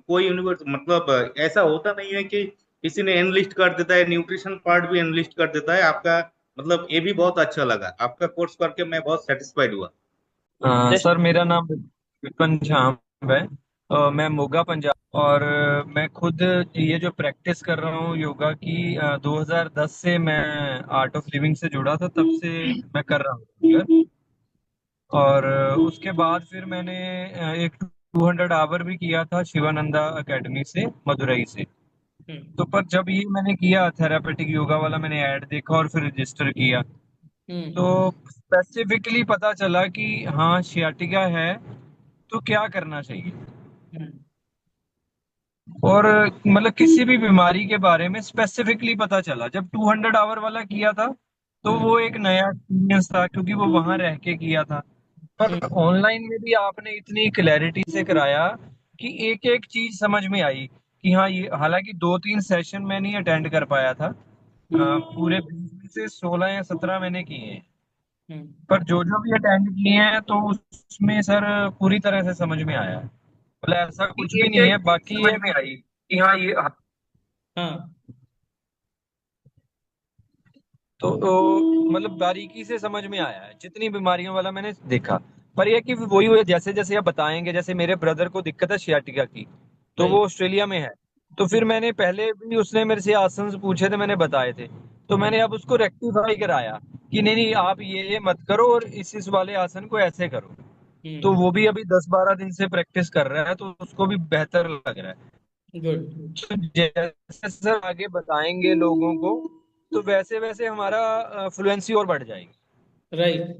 कोई यूनिवर्स मतलब ऐसा होता नहीं है कि किसी ने एनलिस्ट कर देता है, न्यूट्रिशन पार्ट भी एनलिस्ट कर देता है। आपका मतलब ये भी बहुत अच्छा लगा, आपका कोर्स करके मैं बहुत सेटिस्फाइड हुआ। सर मेरा नाम विपिन झाम है। मैं मोगा पंजाब और मैं खुद ये जो प्रैक्टिस कर रहा हूँ योगा की 2010 से मैं आर्ट ऑफ लिविंग से जुड़ा था, तब से मैं कर रहा हूँ। और उसके बाद फिर मैंने एक 200 आवर भी किया था शिवानंदा एकेडमी से मदुरई से। तो पर जब ये मैंने किया थेरापेटिक योगा वाला, मैंने ऐड देखा और फिर रजिस्टर किया, तो स्पेसिफिकली पता चला कि हाँ शियाटिका है, तो क्या करना चाहिए। और मतलब किसी भी बीमारी के बारे में स्पेसिफिकली पता चला जब 200 आवर वाला किया था। तो वो एक नया एक्सपीरियंस था क्योंकि वो वहां रह के किया था। पर ऑनलाइन में भी आपने इतनी क्लैरिटी से कराया कि एक एक चीज समझ में आई कि हाँ ये, हालांकि 2-3 सेशन मैं नहीं अटेंड कर पाया था, पूरे 20 में से 16 या 17 मैंने किए हैं। पर जो जो भी अटेंड किए हैं तो उसमें सर पूरी तरह से समझ में आया है। मतलब ऐसा कुछ भी नहीं है, बाकी समझ में आई कि हाँ ये हाँ मतलब बारीकी से समझ में आया है जितनी बीमारियों वाला मैंने देखा। पर यह कि वही हुए जैसे जैसे आप बताएंगे, जैसे मेरे ब्रदर को दिक्कत है सियाटिका की, तो वो ऑस्ट्रेलिया में है। तो फिर मैंने पहले भी, उसने मेरे से आसन पूछे थे, मैंने बताए थे, तो मैंने अब उसको रेक्टिफाई कराया कि नहीं नहीं आप ये मत करो और इस वाले आसन को ऐसे करो। तो वो भी अभी 10-12 दिन से प्रैक्टिस कर रहा है, तो उसको भी बेहतर लग रहा है। गुड तो जैसे सर आगे बताएंगे लोगों को, तो वैसे वैसे हमारा फ्लुएंसी और बढ़ जाएगी। राइट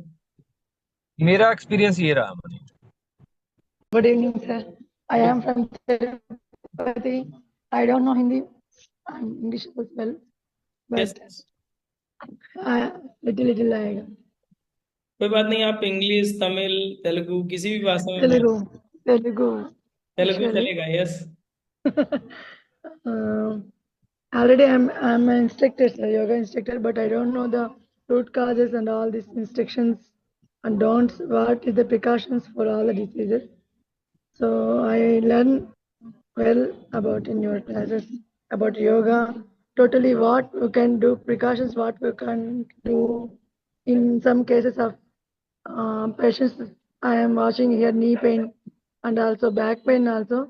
मेरा एक्सपीरियंस ये रहा मुझे। Good evening, sir. I am from Tirupati. I don't know Hindi and English as well, yes but little आएगा। कोई बात नहीं, आप इंग्लिश तमिल तेलुगु किसी भी भाषा में तेलुगु तेलुगु तेलुगु actually. चलेगा। Yes Already I'm an instructor, sir, yoga instructor, but I don't know the root causes and all these instructions and don'ts. What is the precautions for all the diseases? So I learn well about in your classes about yoga. Totally, what we can do, precautions, what we can do in some cases of patients. I am watching here knee pain and also back pain. Also,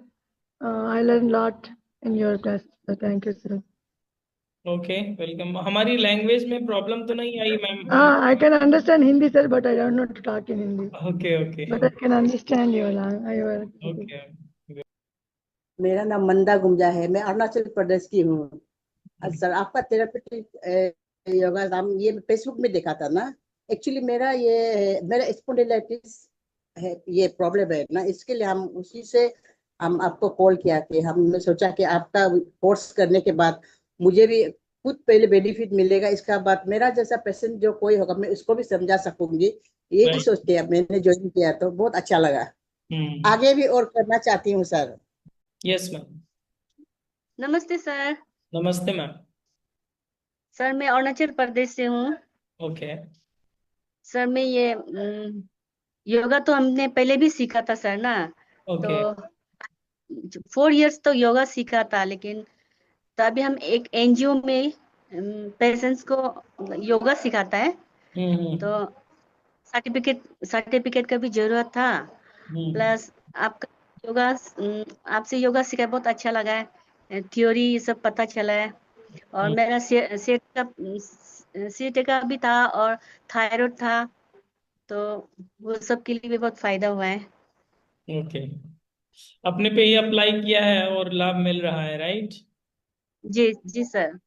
I learned a lot in your class. So thank you, sir. Okay welcome. हमारी language में problem तो नहीं आई ma'am? I can understand Hindi, sir, but I don't know to talk in Hindi. Okay okay But I can understand your language. Okay मेरा नाम मंदा गुंजा है, मैं अरुणाचल प्रदेश की हूँ। सर आपका थेरापेटिक योगा नाम ये फेसबुक में देखा था ना। एक्चुअली मेरा स्पॉन्डिलाइटिस है, ये प्रॉब्लम है ना, इसके लिए हम उसी से हम आपको कॉल किया कि हमने सोचा कि आपका कोर्स करने के बाद मुझे भी खुद पहले बेनिफिट मिलेगा, इसका बाद मेरा जैसा पेशेंट जो कोई होगा मैं उसको भी समझा सकूंगी। यही सोच के मैंने ज्वाइन किया, तो बहुत अच्छा लगा। आगे भी और करना चाहती हूँ सर। Yes ma'am. नमस्ते सर। नमस्ते मैम। सर मैं अरुणाचल प्रदेश से हूँ। ओके सर मैं ये योगा तो हमने पहले भी सीखा था सर ना। ओके तो 4 इयर्स तो योगा सीखा था, लेकिन तो अभी हम एक एनजीओ में पेशेंट्स को योगा सिखाता है, तो सर्टिफिकेट सर्टिफिकेट का भी जरूरत था। प्लस आपका योगा आपसे योगा सीखा बहुत अच्छा लगा है, थ्योरी ये सब पता चला है। और मेरा सीट का भी था और थायराइड था, तो वो सब के लिए भी बहुत फायदा हुआ है। ओके, अपने पे ही अप्लाई किया है और लाभ मिल रहा है, राइट? जी जी सर।